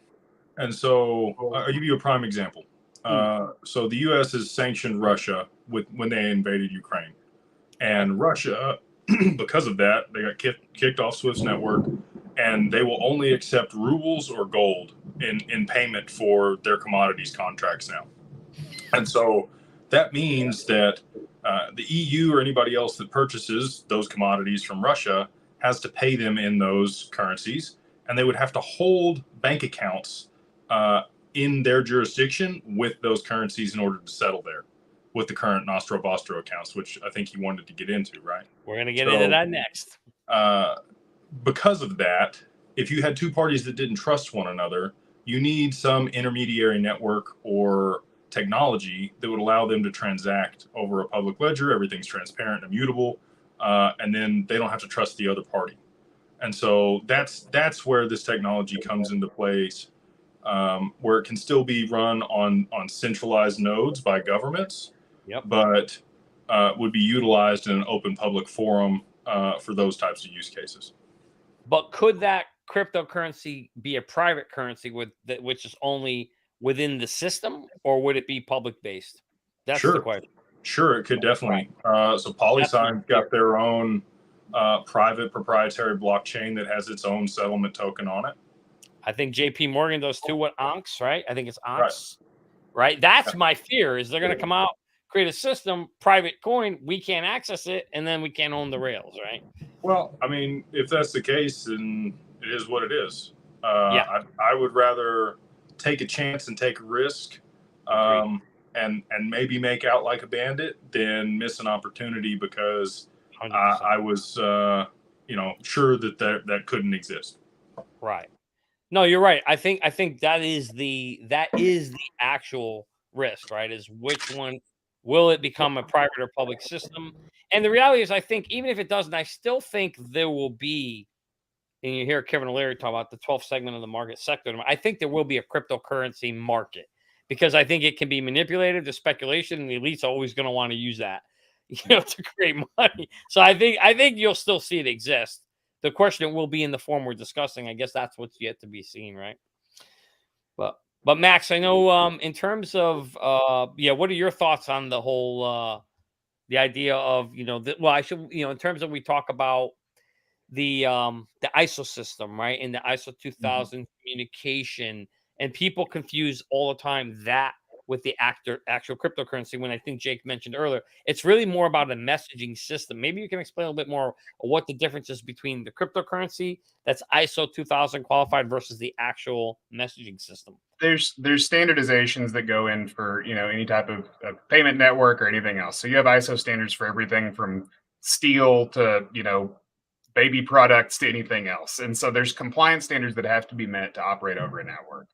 And so I'll give you a prime example. So the U.S. has sanctioned Russia when they invaded Ukraine. And Russia, because of that, they got kicked off Swift's network, and they will only accept rubles or gold in payment for their commodities contracts now. And so that means that the EU or anybody else that purchases those commodities from Russia has to pay them in those currencies, and they would have to hold bank accounts in their jurisdiction with those currencies in order to settle there, with the current Nostro Vostro accounts, which I think you wanted to get into, right? We're going to get into that next. Because of that, if you had two parties that didn't trust one another, you need some intermediary network or technology that would allow them to transact over a public ledger. Everything's transparent and immutable, and then they don't have to trust the other party. And so that's where this technology comes into place, where it can still be run on centralized nodes by governments, but would be utilized in an open public forum for those types of use cases. But could that cryptocurrency be a private currency which is only within the system, or would it be public based? That's the question. Sure, it could definitely. So PolySign's got their own private proprietary blockchain that has its own settlement token on it. I think JP Morgan does too with Onx, right? I think it's Onx, right? That's my fear, is they're going to come out, create a system, private coin, we can't access it, and then we can't own the rails, right? Well, I mean, if that's the case, then it is what it is. I would rather take a chance and take a risk, and maybe make out like a bandit than miss an opportunity because I was, sure that couldn't exist. Right. No, you're right. I think that is the actual risk, right? Is which one will it become, a private or public system? And the reality is, I think even if it doesn't, I still think there will be, and you hear Kevin O'Leary talk about the 12th segment of the market sector. I think there will be a cryptocurrency market because I think it can be manipulated to speculation, and the elites are always going to want to use that, to create money. So I think you'll still see it exist. The question will be in the form we're discussing. I guess that's what's yet to be seen, right? But Max, I know in terms of what are your thoughts on the whole the idea of in terms of, we talk about the ISO system, right? And the ISO 2000 communication, and people confuse all the time that with the actual cryptocurrency, when I think Jake mentioned earlier, it's really more about a messaging system. Maybe you can explain a little bit more of what the difference is between the cryptocurrency that's ISO 2000 qualified versus the actual messaging system. There's standardizations that go in for, any type of payment network or anything else. So you have ISO standards for everything from steel to, baby products to anything else. And so there's compliance standards that have to be met to operate over a network.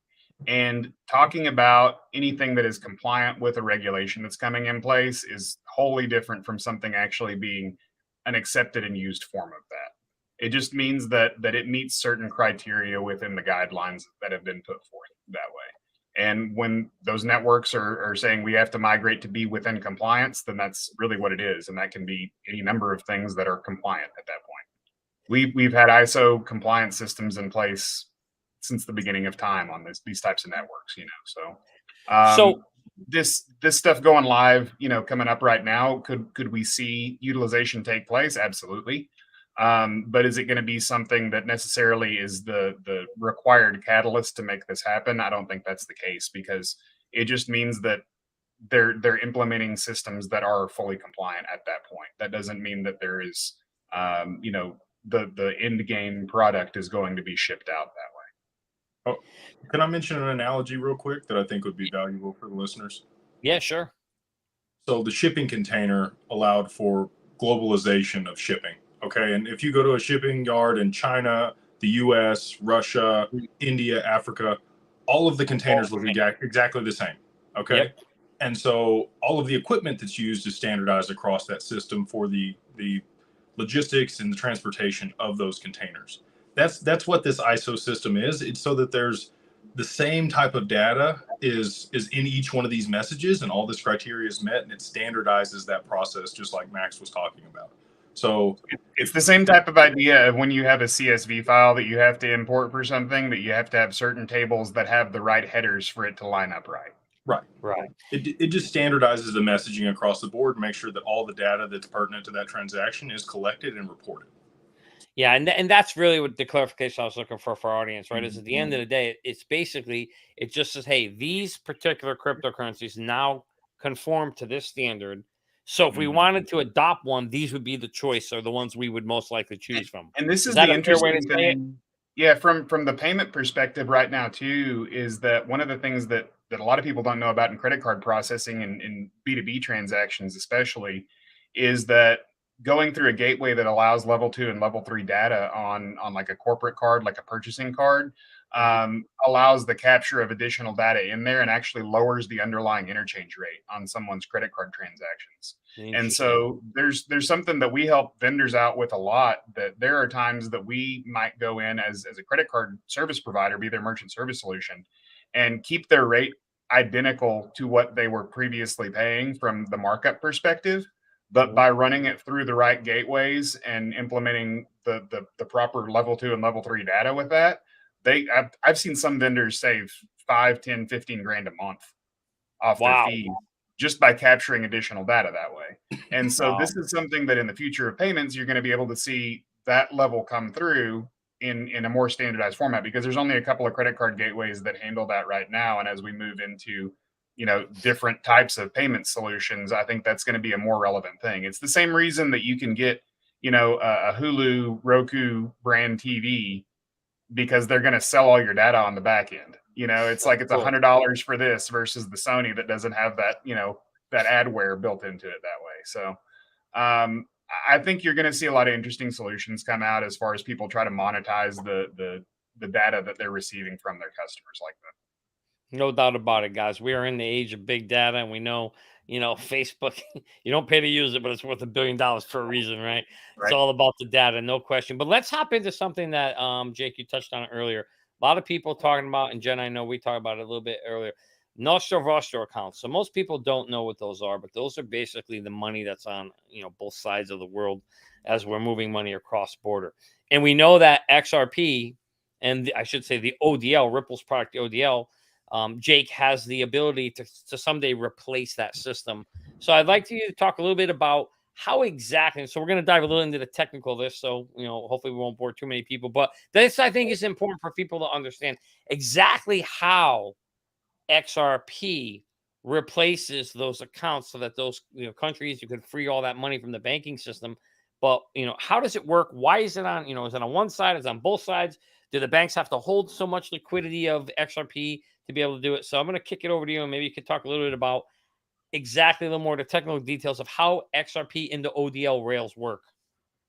And talking about anything that is compliant with a regulation that's coming in place is wholly different from something actually being an accepted and used form of that. It just means that it meets certain criteria within the guidelines that have been put forth that way. And when those networks are saying we have to migrate to be within compliance, then that's really what it is. And that can be any number of things that are compliant at that point. We've had ISO compliance systems in place since the beginning of time on these types of networks, So this stuff going live, coming up right now, could we see utilization take place? Absolutely. But is it going to be something that necessarily is the required catalyst to make this happen? I don't think that's the case, because it just means that they're implementing systems that are fully compliant at that point. That doesn't mean that there is, the end game product is going to be shipped out that way. Oh, can I mention an analogy real quick that I think would be valuable for the listeners? Yeah, sure. So the shipping container allowed for globalization of shipping. Okay. And if you go to a shipping yard in China, the US, Russia, India, Africa, all of the containers look exactly the same. Okay. Yep. And so all of the equipment that's used is standardized across that system for the logistics and the transportation of those containers. That's what this ISO system is. It's so that there's the same type of data is in each one of these messages, and all this criteria is met, and it standardizes that process, just like Max was talking about. So it's the same type of idea of when you have a CSV file that you have to import for something, that you have to have certain tables that have the right headers for it to line up right. Right. It just standardizes the messaging across the board and makes sure that all the data that's pertinent to that transaction is collected and reported. Yeah, and that's really what the clarification I was looking for our audience, right? Is at the end of the day, it's basically, it just says, hey, these particular cryptocurrencies now conform to this standard. So if we wanted to adopt one, these would be the choice, or the ones we would most likely choose from. And this is the interesting thing. Yeah, from the payment perspective right now too, is that one of the things that that a lot of people don't know about in credit card processing and in B2B transactions, especially, is that going through a gateway that allows level 2 and level 3 data on like a corporate card, like a purchasing card, allows the capture of additional data in there and actually lowers the underlying interchange rate on someone's credit card transactions. And so there's something that we help vendors out with a lot, that there are times that we might go in as a credit card service provider, be their merchant service solution, and keep their rate identical to what they were previously paying from the markup perspective. But by running it through the right gateways and implementing the proper level 2 and level 3 data with that, I've seen some vendors save 5, 10, 15 grand a month off their fees just by capturing additional data that way. And so this is something that in the future of payments, you're going to be able to see that level come through in a more standardized format, because there's only a couple of credit card gateways that handle that right now. And as we move into different types of payment solutions, I think that's going to be a more relevant thing. It's the same reason that you can get, a Hulu, Roku brand TV, because they're going to sell all your data on the back end. It's like it's $100 for this versus the Sony that doesn't have that, that adware built into it that way. So I think you're going to see a lot of interesting solutions come out as far as people try to monetize the data that they're receiving from their customers like that. No doubt about it, guys. We are in the age of big data, and we know, Facebook, you don't pay to use it, but it's worth $1 billion for a reason, right? It's all about the data, no question. But let's hop into something that, Jake, you touched on earlier. A lot of people talking about, and Jen, I know we talked about it a little bit earlier, Nostro accounts. So most people don't know what those are, but those are basically the money that's on, both sides of the world as we're moving money across border. And we know that XRP, and I should say the ODL, Ripple's product, the ODL, Jake has the ability to someday replace that system. So I'd like you to talk a little bit about how exactly, and so we're going to dive a little into the technical of this. So, hopefully we won't bore too many people, but this, I think, is important for people to understand exactly how XRP replaces those accounts so that those countries, you can free all that money from the banking system. But, how does it work? Why is it on, is it on one side? Is it on both sides? Do the banks have to hold so much liquidity of XRP to be able to do it? So I'm going to kick it over to you, and maybe you could talk a little bit about exactly a little more the technical details of how XRP into ODL rails work.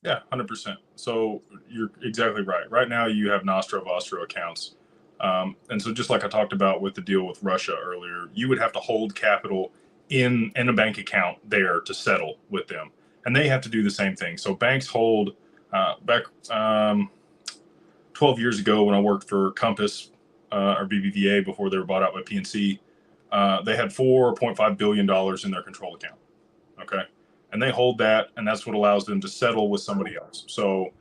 Yeah, 100%. So you're exactly right. Right now you have Nostro accounts. And so just like I talked about with the deal with Russia earlier, you would have to hold capital in a bank account there to settle with them. And they have to do the same thing. So banks hold back 12 years ago when I worked for Compass or BBVA before they were bought out by PNC, they had $4.5 billion in their control account. Okay. And they hold that, and that's what allows them to settle with somebody else. So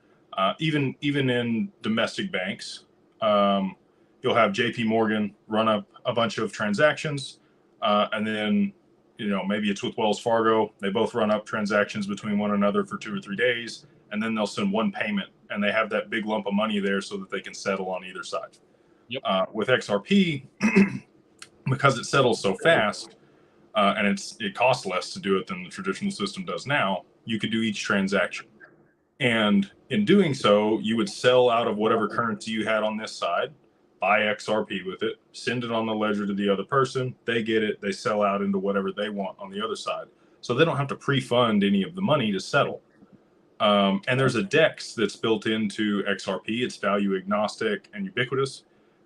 even in domestic banks, you'll have JP Morgan run up a bunch of transactions, and then maybe it's with Wells Fargo. They both run up transactions between one another for 2 or 3 days, and then they'll send one payment, and they have that big lump of money there so that they can settle on either side. Yep. With XRP, because it settles so fast, and it costs less to do it than the traditional system does now, you could do each transaction. And in doing so, you would sell out of whatever currency you had on this side, buy XRP with it, send it on the ledger to the other person, they get it, they sell out into whatever they want on the other side. So they don't have to pre-fund any of the money to settle. And there's a DEX that's built into XRP. It's value agnostic and ubiquitous.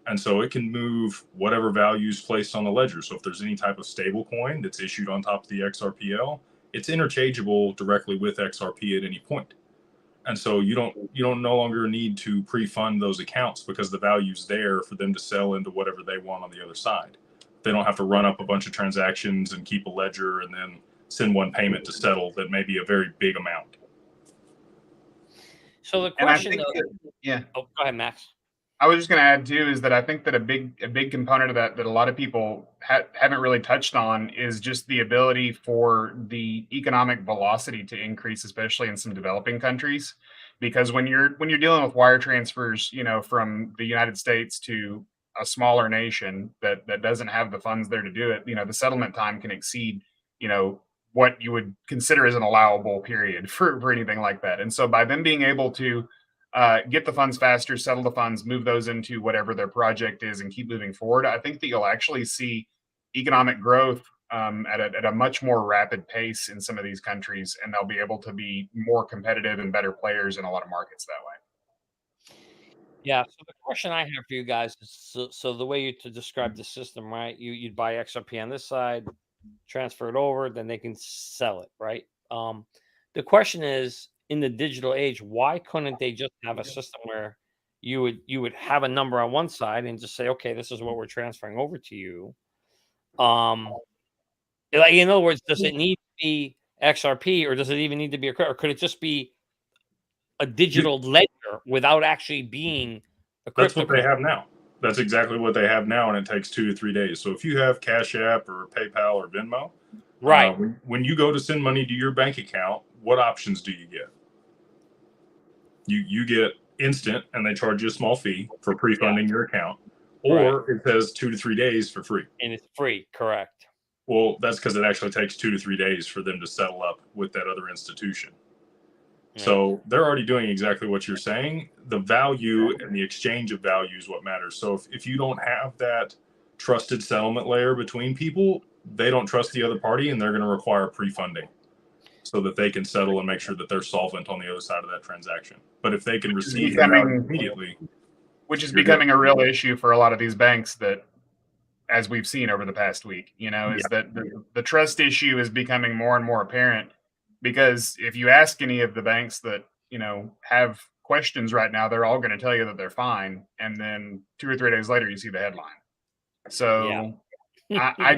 And so it can move whatever value is placed on the ledger. So if there's any type of stable coin that's issued on top of the XRPL, it's interchangeable directly with XRP at any point. And so you don't no longer need to pre-fund those accounts because the value's there for them to sell into whatever they want on the other side. They don't have to run up a bunch of transactions and keep a ledger and then send one payment to settle that may be a very big amount. So the question, yeah. Oh, go ahead, Max. I was just going to add too is that I think that a big component of that a lot of people haven't really touched on is just the ability for the economic velocity to increase, especially in some developing countries, because when you're dealing with wire transfers, from the United States to a smaller nation that doesn't have the funds there to do it, the settlement time can exceed, what you would consider as an allowable period for anything like that. And so by them being able to get the funds faster, settle the funds, move those into whatever their project is, and keep moving forward, I think that you'll actually see economic growth at a much more rapid pace in some of these countries, and they'll be able to be more competitive and better players in a lot of markets that way. Yeah. So the question I have for you guys is, so the way to describe the system, right? You'd buy XRP on this side, transfer it over, then they can sell it, right? The question is, in the digital age, why couldn't they just have a system where you would have a number on one side and just say, okay, this is what we're transferring over to you. Like, in other words, does it need to be XRP, or does it even need to be or could it just be a digital ledger without actually being a That's what they cryptocurrency? have now. That's exactly what they have now, and it takes 2 to 3 days. So if you have Cash App or PayPal or Venmo, Right. when you go to send money to your bank account, what options do you get? You get instant, and they charge you a small fee for pre-funding your account, or it says 2 to 3 days for free. And it's free, correct? Well, that's because it actually takes 2 to 3 days for them to settle up with that other institution. So they're already doing exactly what you're saying. The value and the exchange of value is what matters. So if you don't have that trusted settlement layer between people, they don't trust the other party, and they're going to require pre-funding so that they can settle and make sure that they're solvent on the other side of that transaction. But if they can receive the value immediately, which is becoming a real issue for a lot of these banks, that, as we've seen over the past week, is that the trust issue is becoming more and more apparent. Because if you ask any of the banks that, have questions right now, they're all going to tell you that they're fine. And then 2 or 3 days later, you see the headline. So I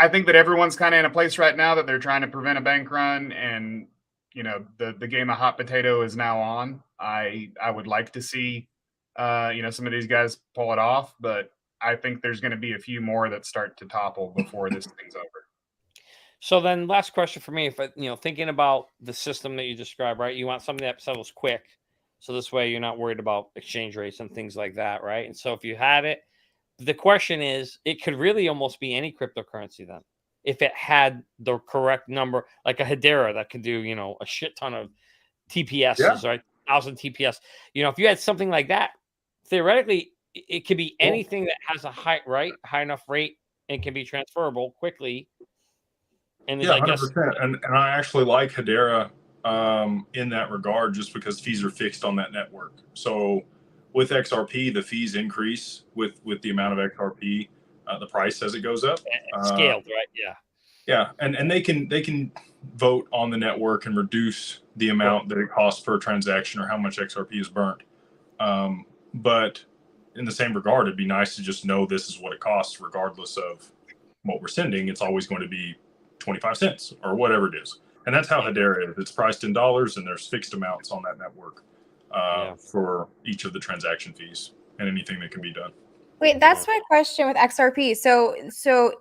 think that everyone's kind of in a place right now that they're trying to prevent a bank run. And, the game of hot potato is now on. I would like to see, some of these guys pull it off. But I think there's going to be a few more that start to topple before this thing's over. So then, last question for me, if thinking about the system that you described, right? You want something that settles quick, so this way you're not worried about exchange rates and things like that, right? And so if you had it, the question is, it could really almost be any cryptocurrency then, if it had the correct number, like a Hedera that could do, a shit ton of TPSs, right? 1,000 TPS. If you had something like that, theoretically, it could be anything that has a high enough rate and can be transferable quickly. And yeah, 100%. And I actually like Hedera in that regard, just because fees are fixed on that network. So with XRP, the fees increase with the amount of XRP, the price as it goes up. Scaled, right? Yeah. Yeah, and they can vote on the network and reduce the amount that it costs per transaction or how much XRP is burnt. But in the same regard, it'd be nice to just know this is what it costs, regardless of what we're sending. It's always going to be 25 cents or whatever it is. And that's how Hedera is. It's priced in dollars, and there's fixed amounts on that network for each of the transaction fees and anything that can be done. Wait, that's my question with XRP. So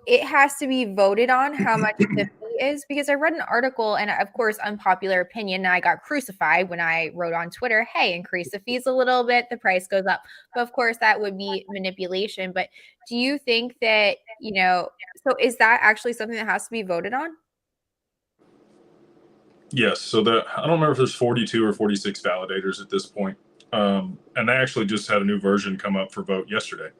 it has to be voted on how much the fee is, because I read an article, and of course, unpopular opinion, and I got crucified when I wrote on Twitter, hey, increase the fees a little bit, the price goes up. But of course, that would be manipulation. But do you think that, so is that actually something that has to be voted on? Yes. So I don't remember if there's 42 or 46 validators at this point. And they actually just had a new version come up for vote yesterday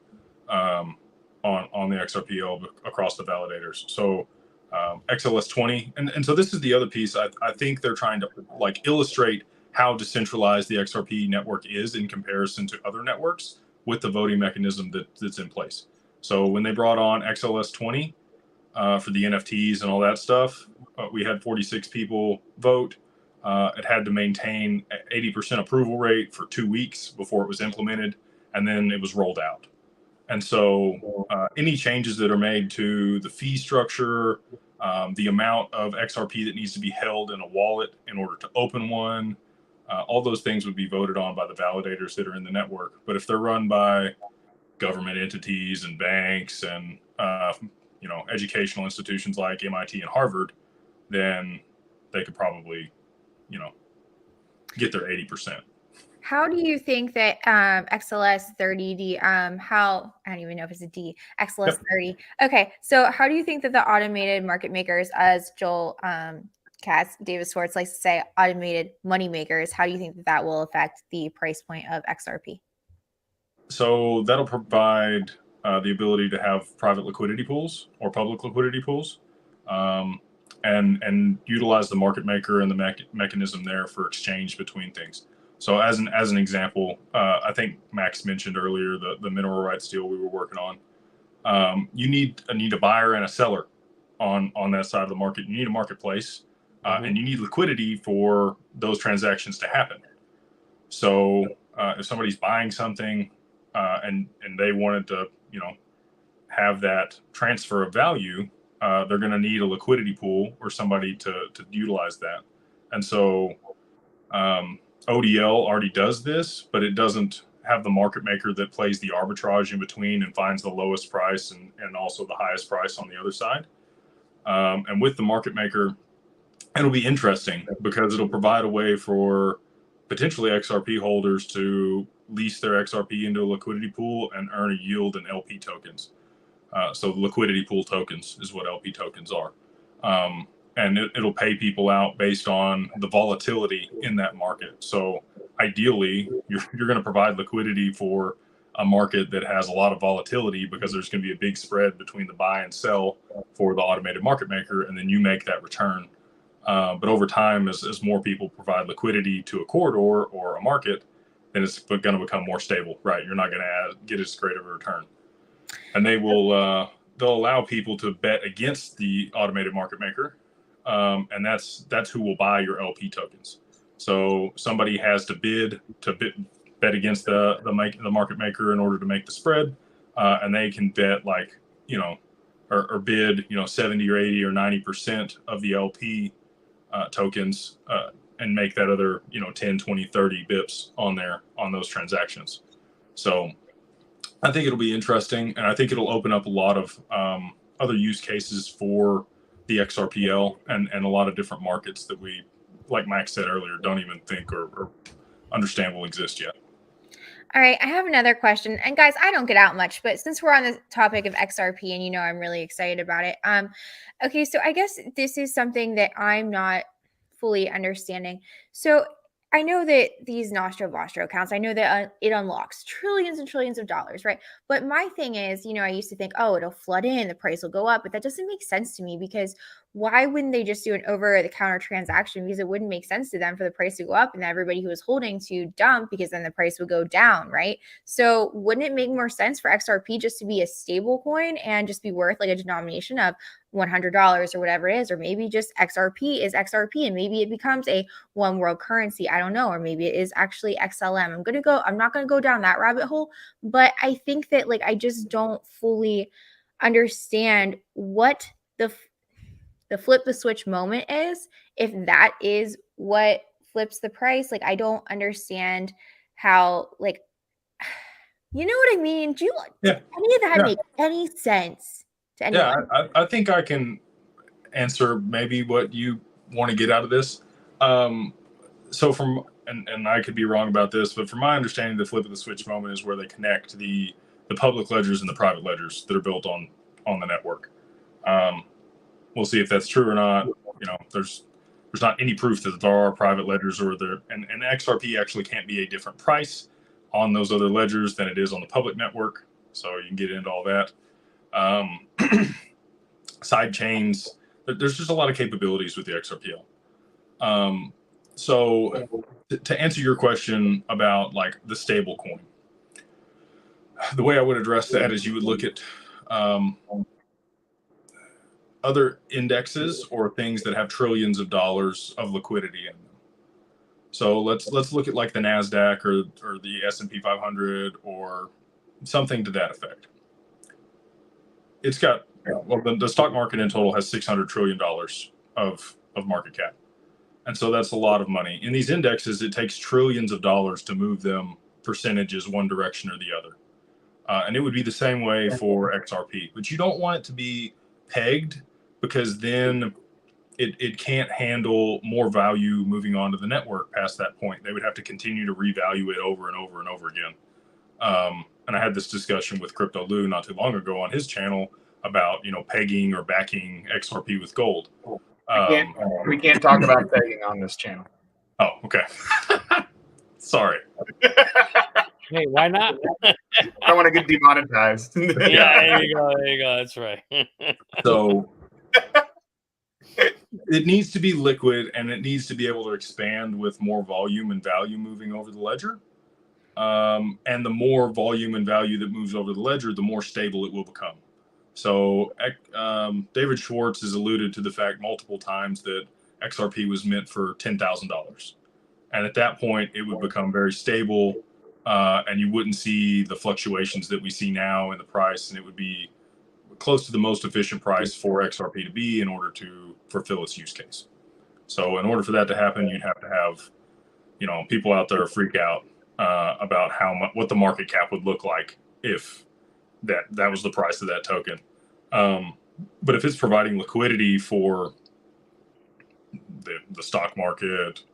on the XRP across the validators. So XLS 20. And so this is the other piece. I think they're trying to illustrate how decentralized the XRP network is in comparison to other networks with the voting mechanism that's in place. So when they brought on XLS 20 for the NFTs and all that stuff, we had 46 people vote. It had to maintain 80% approval rate for 2 weeks before it was implemented, and then it was rolled out. And so any changes that are made to the fee structure, the amount of XRP that needs to be held in a wallet in order to open one, all those things would be voted on by the validators that are in the network. But if they're run by government entities and banks and educational institutions like MIT and Harvard, then they could probably get their 80%. How do you think that XLS 30D, I don't even know if it's a D, XLS 30. Okay, so how do you think that the automated market makers, as Joel Katz, Davis Schwartz likes to say, automated money makers, how do you think that will affect the price point of XRP? So that'll provide the ability to have private liquidity pools or public liquidity pools, and utilize the market maker and the mechanism there for exchange between things. So as an example, I think Max mentioned earlier the mineral rights deal we were working on. You need a buyer and a seller on that side of the market. You need a marketplace, and you need liquidity for those transactions to happen. So if somebody's buying something and they wanted to, have that transfer of value, they're going to need a liquidity pool or somebody to utilize that. And so ODL already does this, but it doesn't have the market maker that plays the arbitrage in between and finds the lowest price and also the highest price on the other side. And with the market maker, it'll be interesting because it'll provide a way for potentially XRP holders to lease their XRP into a liquidity pool and earn a yield in LP tokens. So liquidity pool tokens is what LP tokens are. And it'll pay people out based on the volatility in that market. So ideally, you're going to provide liquidity for a market that has a lot of volatility because there's going to be a big spread between the buy and sell for the automated market maker, and then you make that return. But over time, as more people provide liquidity to a corridor or a market, then it's going to become more stable, right? You're not going to get as great of a return. And they'll allow people to bet against the automated market maker, and that's who will buy your LP tokens. So somebody has to bet against the market maker in order to make the spread, and they can bet or bid 70 or 80 or 90% of the LP tokens and make that other 10, 20, 30 bips on those transactions. So I think it'll be interesting, and I think it'll open up a lot of other use cases for the XRPL and a lot of different markets that we, like Max said earlier, don't even think or understand will exist yet. All right, I have another question. And guys, I don't get out much, but since we're on the topic of XRP and I'm really excited about it. Okay, so I guess this is something that I'm not fully understanding. So I know that these Nostro Vostro accounts, I know that it unlocks trillions and trillions of dollars, right? But my thing is, I used to think, oh, it'll flood in, the price will go up, but that doesn't make sense to me because why wouldn't they just do an over-the-counter transaction? Because it wouldn't make sense to them for the price to go up and everybody who was holding to dump because then the price would go down, right? So wouldn't it make more sense for XRP just to be a stable coin and just be worth like a denomination of $100 or whatever it is, or maybe just XRP is XRP and maybe it becomes a one world currency. I don't know. Or maybe it is actually XLM. I'm not going to go down that rabbit hole, but I think that I just don't fully understand what the flip the switch moment is, if that is what flips the price. I don't understand how, you know what I mean? Do any of that make any sense to anyone? Yeah, I think I can answer maybe what you want to get out of this. So and I could be wrong about this, but from my understanding, the flip of the switch moment is where they connect the public ledgers and the private ledgers that are built on the network. We'll see if that's true or not. There's not any proof that there are private ledgers and XRP actually can't be a different price on those other ledgers than it is on the public network. So you can get into all that. Side chains, there's just a lot of capabilities with the XRPL. So to answer your question about the stable coin, the way I would address that is you would look at other indexes or things that have trillions of dollars of liquidity in them. So let's look at the NASDAQ or the S&P 500 or something to that effect. It's got, the stock market in total has $600 trillion of market cap. And so that's a lot of money. In these indexes, it takes trillions of dollars to move them percentages one direction or the other. And it would be the same way for XRP. But you don't want it to be pegged because then it can't handle more value moving on to the network past that point. They would have to continue to revalue it over and over and over again. And I had this discussion with Crypto Lou not too long ago on his channel about, pegging or backing XRP with gold. We can't talk about pegging on this channel. Oh, okay. Sorry. Hey, why not? I don't want to get demonetized. Yeah, there you go. There you go. That's right. So it needs to be liquid, and it needs to be able to expand with more volume and value moving over the ledger. And the more volume and value that moves over the ledger, the more stable it will become. So David Schwartz has alluded to the fact multiple times that XRP was meant for $10,000. And at that point, it would become very stable, and you wouldn't see the fluctuations that we see now in the price, and it would be close to the most efficient price for XRP to be in order to fulfill its use case. So in order for that to happen, you'd have to have, people out there freak out about what the market cap would look like if that was the price of that token. But if it's providing liquidity for the stock market,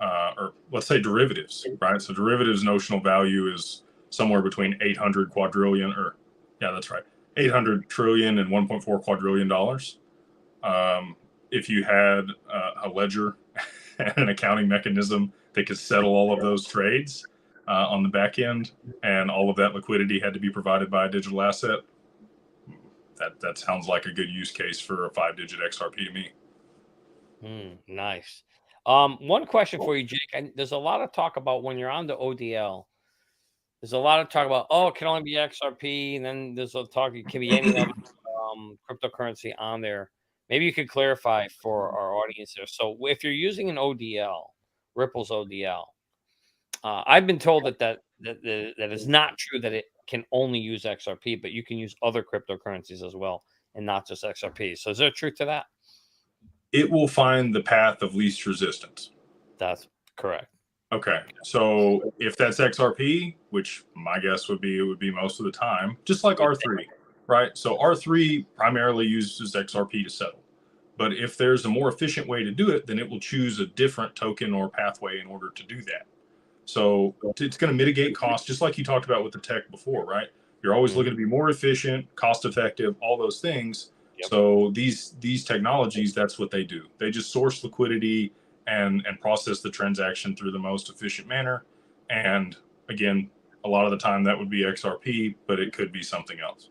or let's say derivatives, right? So derivatives notional value is somewhere between 800 quadrillion, or yeah, that's right, 800 trillion and 1.4 quadrillion dollars. If you had a ledger and an accounting mechanism that could settle all of those trades on the back end, and all of that liquidity had to be provided by a digital asset, that sounds like a good use case for a 5-digit XRP to me. Nice. One question for you, Jake. And there's a lot of talk about when you're on the ODL. There's a lot of talk about, it can only be XRP, and then there's a talk it can be any other cryptocurrency on there. Maybe you could clarify for our audience there. So if you're using an ODL, Ripple's ODL, I've been told that is not true, that it can only use XRP, but you can use other cryptocurrencies as well and not just XRP. So is there truth to that? It will find the path of least resistance. That's correct. Okay, so if that's XRP, which my guess would be it would be most of the time, just like R3, right? So R3 primarily uses XRP to settle. But if there's a more efficient way to do it, then it will choose a different token or pathway in order to do that. So it's going to mitigate costs, just like you talked about with the tech before, right? You're always looking to be more efficient, cost effective, all those things. Yep. So these technologies, that's what they do. They just source liquidity and process the transaction through the most efficient manner. And again, a lot of the time that would be XRP, but it could be something else.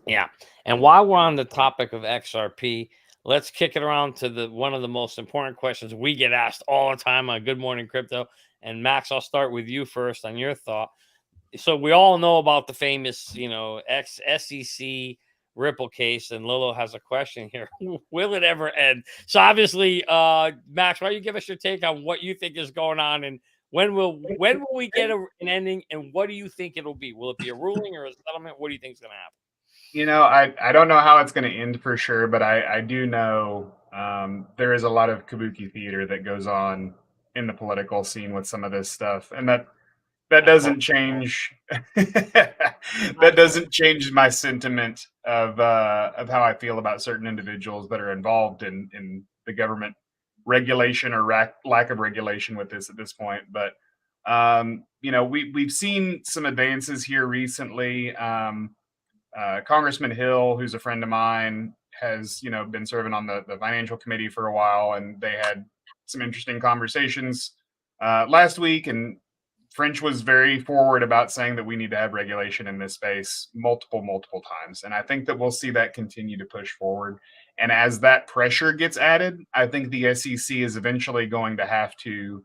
Yeah. And while we're on the topic of XRP, let's kick it around to one of the most important questions we get asked all the time on Good Morning Crypto. And Max, I'll start with you first on your thought. So we all know about the famous, SEC Ripple case, and Lilo has a question here. Will it ever end? So obviously, Max, why don't you give us your take on what you think is going on, and when will we get an ending, and what do you think it'll be? Will it be a ruling or a settlement? What do you think is going to happen? I don't know how it's going to end for sure, but I do know there is a lot of kabuki theater that goes on in the political scene with some of this stuff, and that doesn't change. That doesn't change my sentiment of how I feel about certain individuals that are involved in the government regulation or lack of regulation with this at this point. But we've seen some advances here recently. Congressman Hill, who's a friend of mine, has been serving on the financial committee for a while, and they had some interesting conversations last week. And French was very forward about saying that we need to have regulation in this space multiple times. And I think that we'll see that continue to push forward. And as that pressure gets added, I think the SEC is eventually going to have to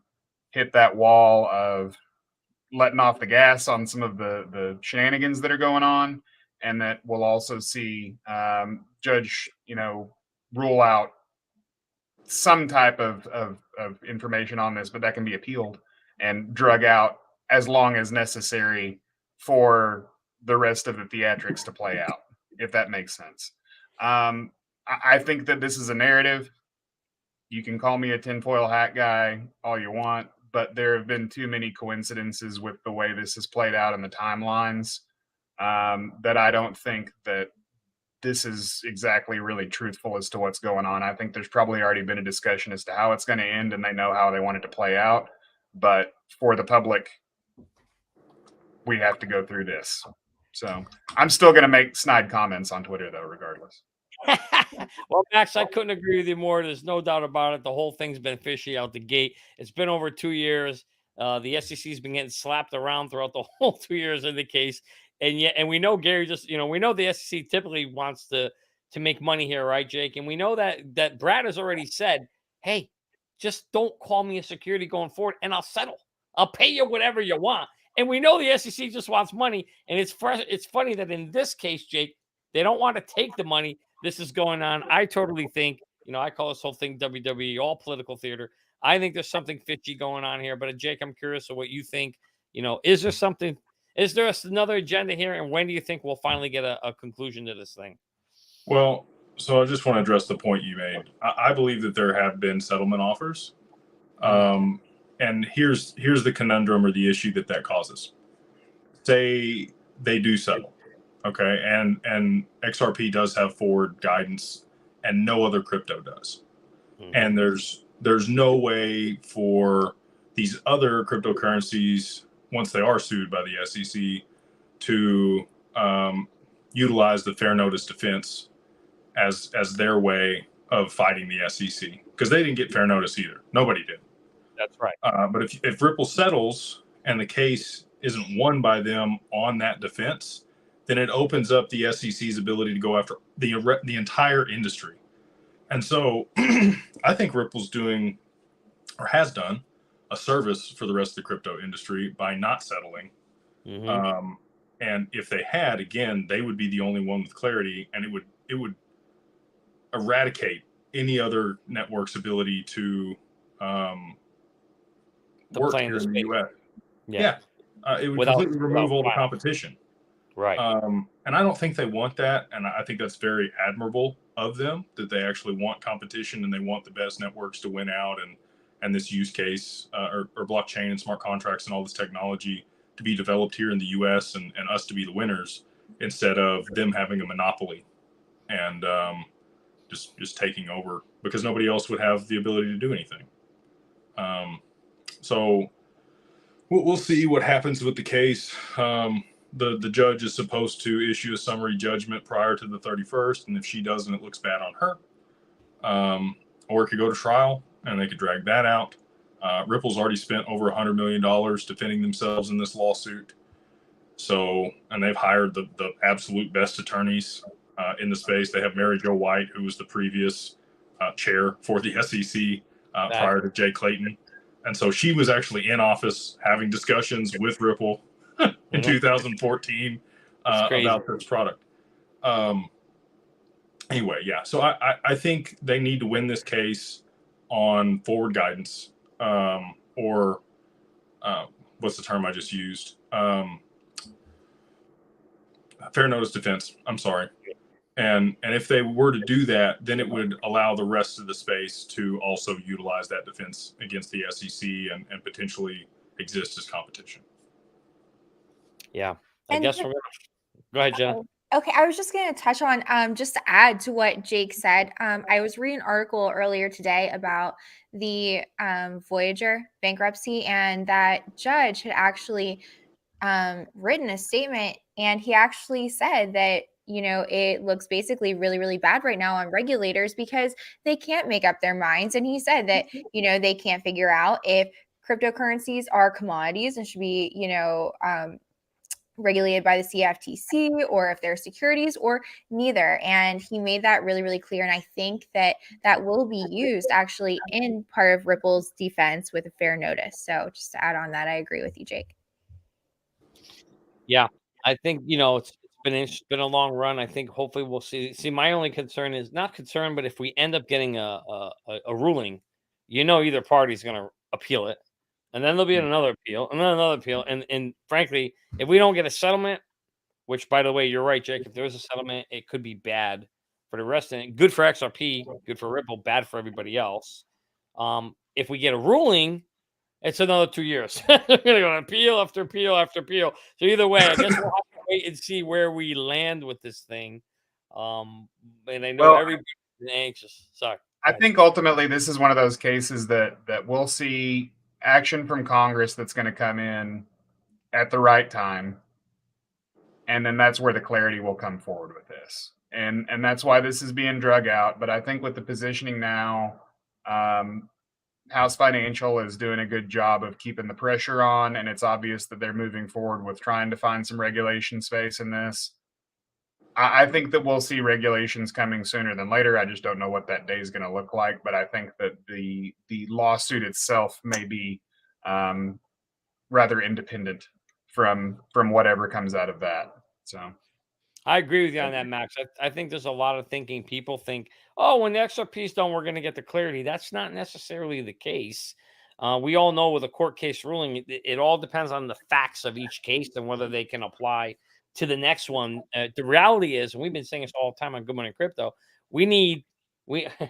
hit that wall of letting off the gas on some of the shenanigans that are going on. And that we'll also see Judge, rule out some type of information on this, but that can be appealed and drug out as long as necessary for the rest of the theatrics to play out, if that makes sense. I think that this is a narrative. You can call me a tinfoil hat guy all you want, but there have been too many coincidences with the way this has played out in the timelines that I don't think that this is exactly really truthful as to what's going on. I think there's probably already been a discussion as to how it's going to end, and they know how they want it to play out. But for the public, we have to go through this. So I'm still going to make snide comments on Twitter, though, regardless. Well, Max, I couldn't agree with you more. There's no doubt about it. The whole thing's been fishy out the gate. It's been over 2 years. The SEC has been getting slapped around throughout the whole 2 years in the case, and we know Gary just we know the SEC typically wants to make money here, right, Jake? And we know that Brad has already said, hey, just don't call me a security going forward, and I'll settle. I'll pay you whatever you want. And we know the SEC just wants money, and it's funny that in this case, Jake, they don't want to take the money. This is going on. I totally think, I call this whole thing WWE, all political theater. I think there's something fishy going on here. But Jake, I'm curious of what you think. Is there something? Is there another agenda here? And when do you think we'll finally get a conclusion to this thing? Well, so I just want to address the point you made. I believe that there have been settlement offers. And here's the conundrum or the issue that causes. Say they do settle, okay, and XRP does have forward guidance, and no other crypto does. And there's no way for these other cryptocurrencies, once they are sued by the SEC, to utilize the fair notice defense as their way of fighting the SEC, because they didn't get fair notice either. Nobody did. That's right. But if Ripple settles and the case isn't won by them on that defense, then it opens up the SEC's ability to go after the entire industry. And so I think Ripple's doing, or has done, a service for the rest of the crypto industry by not settling. And if they had, again, they would be the only one with clarity, and it would eradicate any other network's ability to work here in the US. It would completely remove all the competition. Right. And I don't think they want that. And I think that's very admirable of them, that they actually want competition and they want the best networks to win out, and this use case or blockchain and smart contracts and all this technology to be developed here in the US and us to be the winners, instead of them having a monopoly and just taking over, because nobody else would have the ability to do anything. So we'll see what happens with the case. The judge is supposed to issue a summary judgment prior to the 31st, and if she doesn't, it looks bad on her. Or it could go to trial, and they could drag that out. Ripple's already spent over $100 million defending themselves in this lawsuit. So, and they've hired the absolute best attorneys in the space. They have Mary Jo White, who was the previous chair for the SEC prior to Jay Clayton. And so she was actually in office having discussions with Ripple in 2014 about this product. Anyway, yeah. So I think they need to win this case on forward guidance, or what's the term I just used? Fair notice defense. I'm sorry. And if they were to do that, then it would allow the rest of the space to also utilize that defense against the SEC and potentially exist as competition. Yeah. I guess we're going to go ahead, Jen. Okay, I was just going to touch on, just to add to what Jake said. I was reading an article earlier today about the Voyager bankruptcy, and that judge had actually written a statement, and he actually said that, it looks basically really, really bad right now on regulators because they can't make up their minds. And he said that, they can't figure out if cryptocurrencies are commodities and should be, regulated by the CFTC, or if they're securities, or neither. And he made that really, really clear. And I think that will be used actually in part of Ripple's defense with a fair notice. So just to add on that, I agree with you, Jake. Yeah, I think, it's been a long run. I think hopefully we'll see. My only concern is not concern, but if we end up getting a ruling, either party's going to appeal it. And then there'll be another appeal, and then another appeal. And frankly, if we don't get a settlement, which, by the way, you're right, Jake, if there is a settlement, it could be bad for the rest of it. Good for XRP, good for Ripple, bad for everybody else. If we get a ruling, it's another 2 years. We're going to go appeal after appeal after appeal. So either way, I guess we'll have to wait and see where we land with this thing. And I know everybody's anxious. Sorry. I think ultimately this is one of those cases that we'll see action from Congress that's going to come in at the right time. And then that's where the clarity will come forward with this. And that's why this is being drug out. But I think with the positioning now, House Financial is doing a good job of keeping the pressure on, and it's obvious that they're moving forward with trying to find some regulation space in this. I think that we'll see regulations coming sooner than later. I just don't know what that day is going to look like. But I think that the lawsuit itself may be rather independent from whatever comes out of that. So I agree with you on that, Max. I think there's a lot of thinking. People think, oh, when the XRP's done, we're going to get the clarity. That's not necessarily the case. We all know with a court case ruling, it all depends on the facts of each case and whether they can apply to the next one. The reality is, and we've been saying this all the time on Good Morning Crypto, we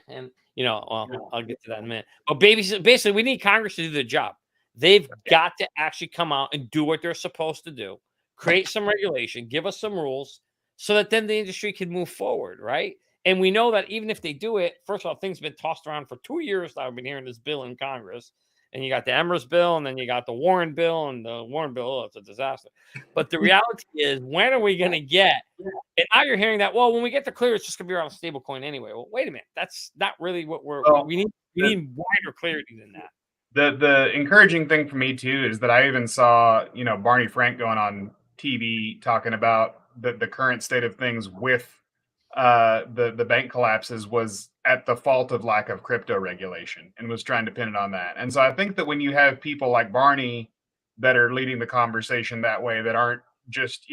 and I'll get to that in a minute. But basically, we need Congress to do the job. They've got to actually come out and do what they're supposed to do, create some regulation, give us some rules, so that then the industry can move forward, right? And we know that even if they do it, first of all, things have been tossed around for 2 years now. I've been hearing this bill in Congress. And you got the Emrys bill, and then you got the Warren bill, and the Warren bill, it's a disaster. But the reality is, when are we going to get? And now you're hearing that, well, when we get the clear, it's just going to be around a stable coin anyway. Well, wait a minute. That's not really what we need. We need wider clarity than that. The encouraging thing for me too is that I even saw, Barney Frank going on TV talking about the current state of things with the bank collapses was at the fault of lack of crypto regulation, and was trying to pin it on that. And so I think that when you have people like Barney that are leading the conversation that way, that aren't just,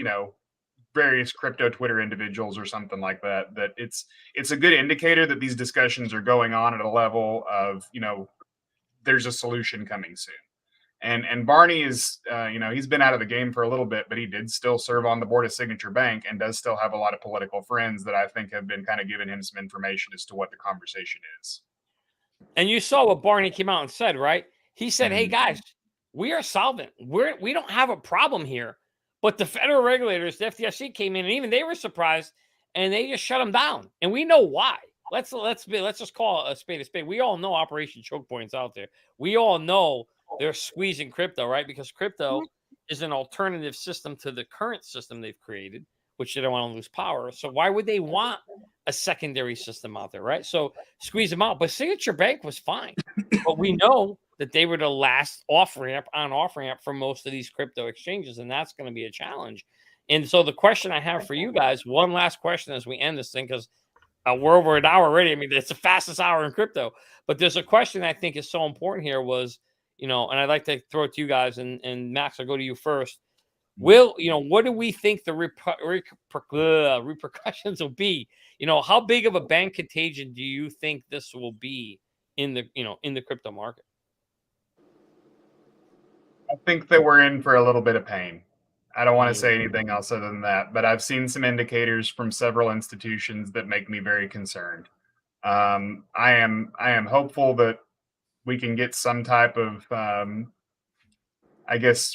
various crypto Twitter individuals or something like that, that it's a good indicator that these discussions are going on at a level of, there's a solution coming soon. And Barney is, he's been out of the game for a little bit, but he did still serve on the board of Signature Bank and does still have a lot of political friends that I think have been kind of giving him some information as to what the conversation is. And you saw what Barney came out and said, right? He said, hey, guys, we are solvent. We don't have a problem here. But the federal regulators, the FDIC came in, and even they were surprised, and they just shut them down. And we know why. Let's just call a spade a spade. We all know Operation Choke Point's out there. We all know they're squeezing crypto, right? Because crypto is an alternative system to the current system they've created, which they don't want to lose power. So why would they want a secondary system out there, right? So squeeze them out. But Signature Bank was fine. But we know that they were the last off-ramp for most of these crypto exchanges, and that's going to be a challenge. And so the question I have for you guys, one last question as we end this thing, because we're over an hour already. I mean, it's the fastest hour in crypto. But there's a question I think is so important here was, and I'd like to throw it to you guys, and Max, I'll go to you first. What do we think the repercussions will be? How big of a bank contagion do you think this will be in the crypto market? I think that we're in for a little bit of pain. I don't want to say anything else other than that, but I've seen some indicators from several institutions that make me very concerned. I am hopeful that we can get some type of,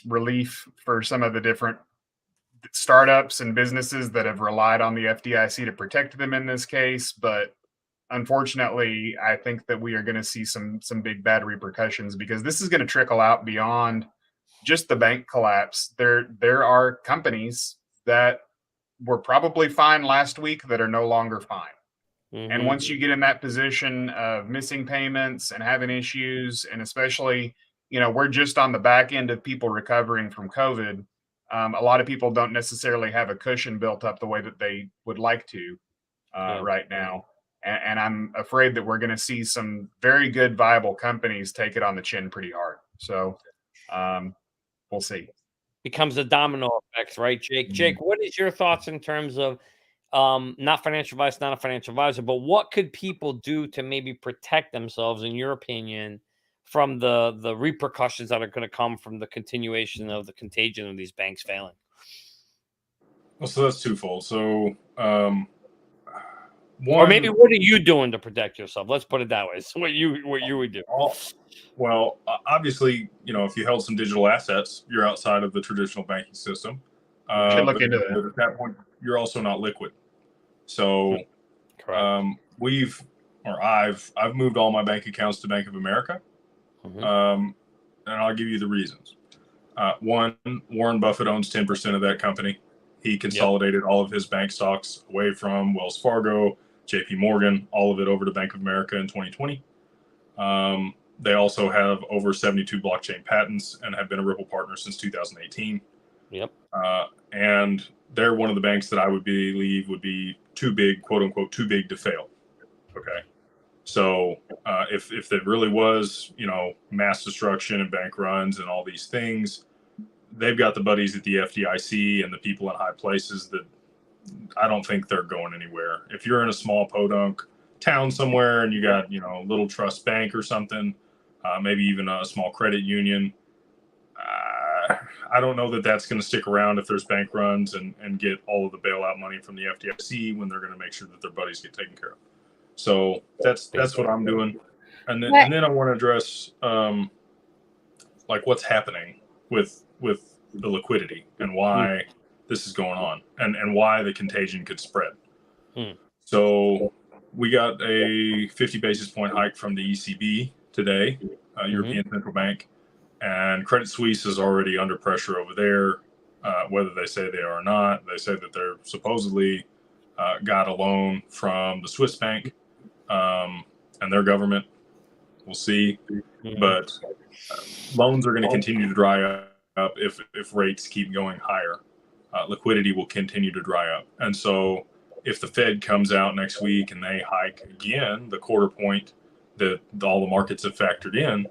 relief for some of the different startups and businesses that have relied on the FDIC to protect them in this case. But unfortunately, I think that we are going to see some big bad repercussions, because this is going to trickle out beyond just the bank collapse. There are companies that were probably fine last week that are no longer fine. And once you get in that position of missing payments and having issues, and especially, we're just on the back end of people recovering from COVID. A lot of people don't necessarily have a cushion built up the way that they would like to right now. And I'm afraid that we're going to see some very good, viable companies take it on the chin pretty hard. So we'll see. Becomes a domino effect, right, Jake? Jake, what is your thoughts in terms of not financial advice, not a financial advisor, but what could people do to maybe protect themselves, in your opinion, from the repercussions that are going to come from the continuation of the contagion of these banks failing? Well, so that's twofold. So, or maybe what are you doing to protect yourself? Let's put it that way. So what you would do? Well, obviously, if you held some digital assets, you're outside of the traditional banking system. Should look into that. At that point, you're also not liquid. So, I've moved all my bank accounts to Bank of America, and I'll give you the reasons. One, Warren Buffett owns 10% of that company. He consolidated all of his bank stocks away from Wells Fargo, JP Morgan, all of it over to Bank of America in 2020. They also have over 72 blockchain patents and have been a Ripple partner since 2018. Yep. And they're one of the banks that I would believe would be too big, quote unquote, too big to fail. Okay. So if it really was, mass destruction and bank runs and all these things, they've got the buddies at the FDIC and the people in high places that I don't think they're going anywhere. If you're in a small podunk town somewhere and you got, a little trust bank or something, maybe even a small credit union, I don't know that that's going to stick around if there's bank runs and get all of the bailout money from the FDIC when they're going to make sure that their buddies get taken care of. So that's what I'm doing. And then I want to address like what's happening with the liquidity and why this is going on and why the contagion could spread. So we got a 50 basis point hike from the ECB today, European Central Bank, and Credit Suisse is already under pressure over there, whether they say they are or not. They say that they're supposedly got a loan from the Swiss bank and their government. We'll see. But loans are going to continue to dry up if rates keep going higher. Liquidity will continue to dry up. And so if the Fed comes out next week and they hike again the quarter point that all the markets have factored in,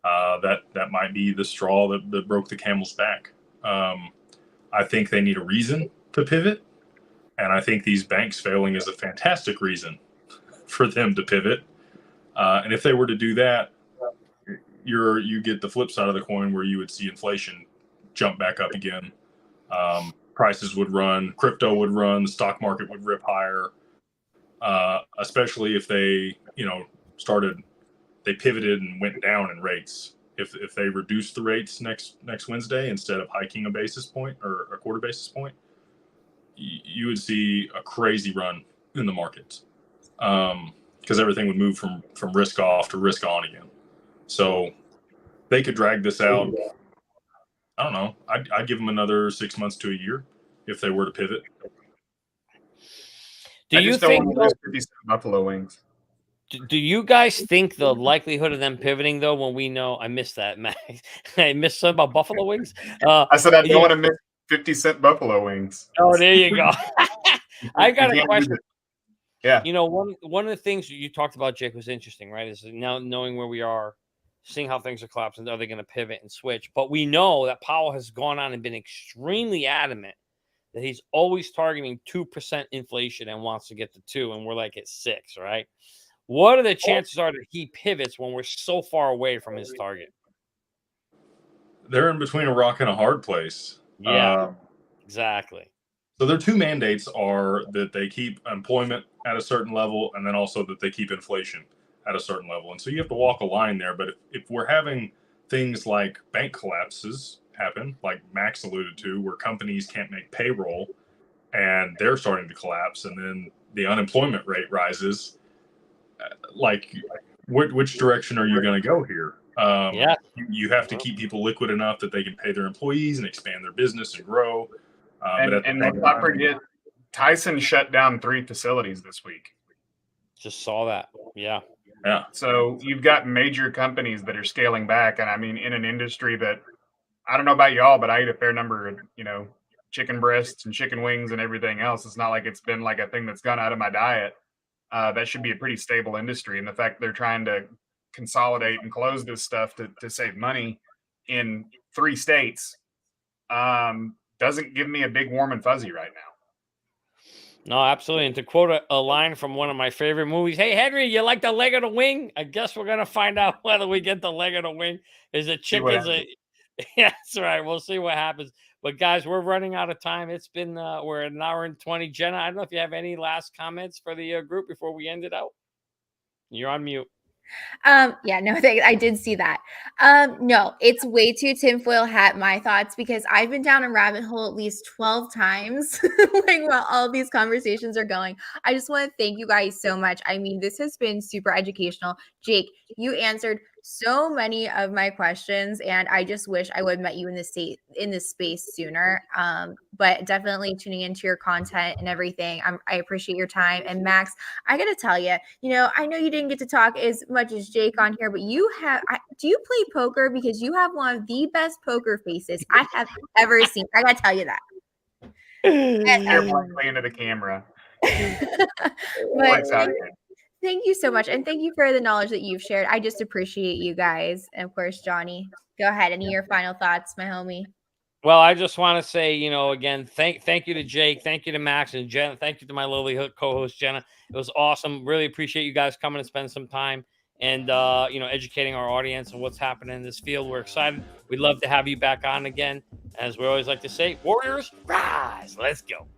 that might be the straw that broke the camel's back. I think they need a reason to pivot. And I think these banks failing is a fantastic reason for them to pivot. And if they were to do that, you get the flip side of the coin where you would see inflation jump back up again. Prices would run, crypto would run, the stock market would rip higher, especially if they, they pivoted and went down in rates. If they reduced the rates next Wednesday instead of hiking a basis point or a quarter basis point, you would see a crazy run in the markets because everything would move from risk off to risk on again. So they could drag this out. I don't know. I'd give them another 6 months to a year if they were to pivot. Do you think those 50 cent buffalo wings? Do you guys think the likelihood of them pivoting, though, when we know I missed that, Max? I missed something about buffalo wings. I said I don't want to miss 50-cent buffalo wings. Oh, there you go. I got a question. Yeah. One of the things you talked about, Jake, was interesting, right? Is now knowing where we are, seeing how things are collapsing, are they going to pivot and switch? But we know that Powell has gone on and been extremely adamant that he's always targeting 2% inflation and wants to get to 2%, and we're like at 6%, right? What are the chances are that he pivots when we're so far away from his target? They're in between a rock and a hard place. Yeah, exactly. So their two mandates are that they keep employment at a certain level and then also that they keep inflation at a certain level. And so you have to walk a line there. But if we're having things like bank collapses happen, like Max alluded to, where companies can't make payroll and they're starting to collapse, and then the unemployment rate rises, like which direction are you going to go here? You have to keep people liquid enough that they can pay their employees and expand their business and grow. And let's not forget, Tyson shut down 3 facilities this week. Just saw that. Yeah. So you've got major companies that are scaling back. And I mean, in an industry that, I don't know about y'all, but I eat a fair number of, chicken breasts and chicken wings and everything else. It's not like it's been like a thing that's gone out of my diet. That should be a pretty stable industry. And the fact they're trying to consolidate and close this stuff to save money in 3 states doesn't give me a big warm and fuzzy right now. No, absolutely. And to quote a line from one of my favorite movies, "Hey, Henry, you like the leg of the wing?" I guess we're going to find out whether we get the leg of the wing. Is it chickens? Yeah, that's right. We'll see what happens. But guys, we're running out of time. It's been, we're at 1 hour and 20. Jenna, I don't know if you have any last comments for the group before we end it out. You're on mute. Yeah, no, I did see that. No, it's way too tinfoil hat, my thoughts, because I've been down a rabbit hole at least 12 times, like while all these conversations are going. I just want to thank you guys so much. I mean, this has been super educational. Jake, you answered so many of my questions, and I just wish I would have met you in this space sooner. But definitely tuning into your content and everything. I appreciate your time. And Max, I gotta tell you, I know you didn't get to talk as much as Jake on here, but you have. Do you play poker? Because you have one of the best poker faces I have ever seen. I gotta tell you that. Stare blankly into the camera. But thank you so much. And thank you for the knowledge that you've shared. I just appreciate you guys. And of course, Johnny, go ahead. Any of your final thoughts, my homie? Well, I just want to say, again, thank you to Jake. Thank you to Max and Jenna. Thank you to my lovely co-host, Jenna. It was awesome. Really appreciate you guys coming and spend some time and, educating our audience on what's happening in this field. We're excited. We'd love to have you back on again. As we always like to say, Warriors, rise. Let's go.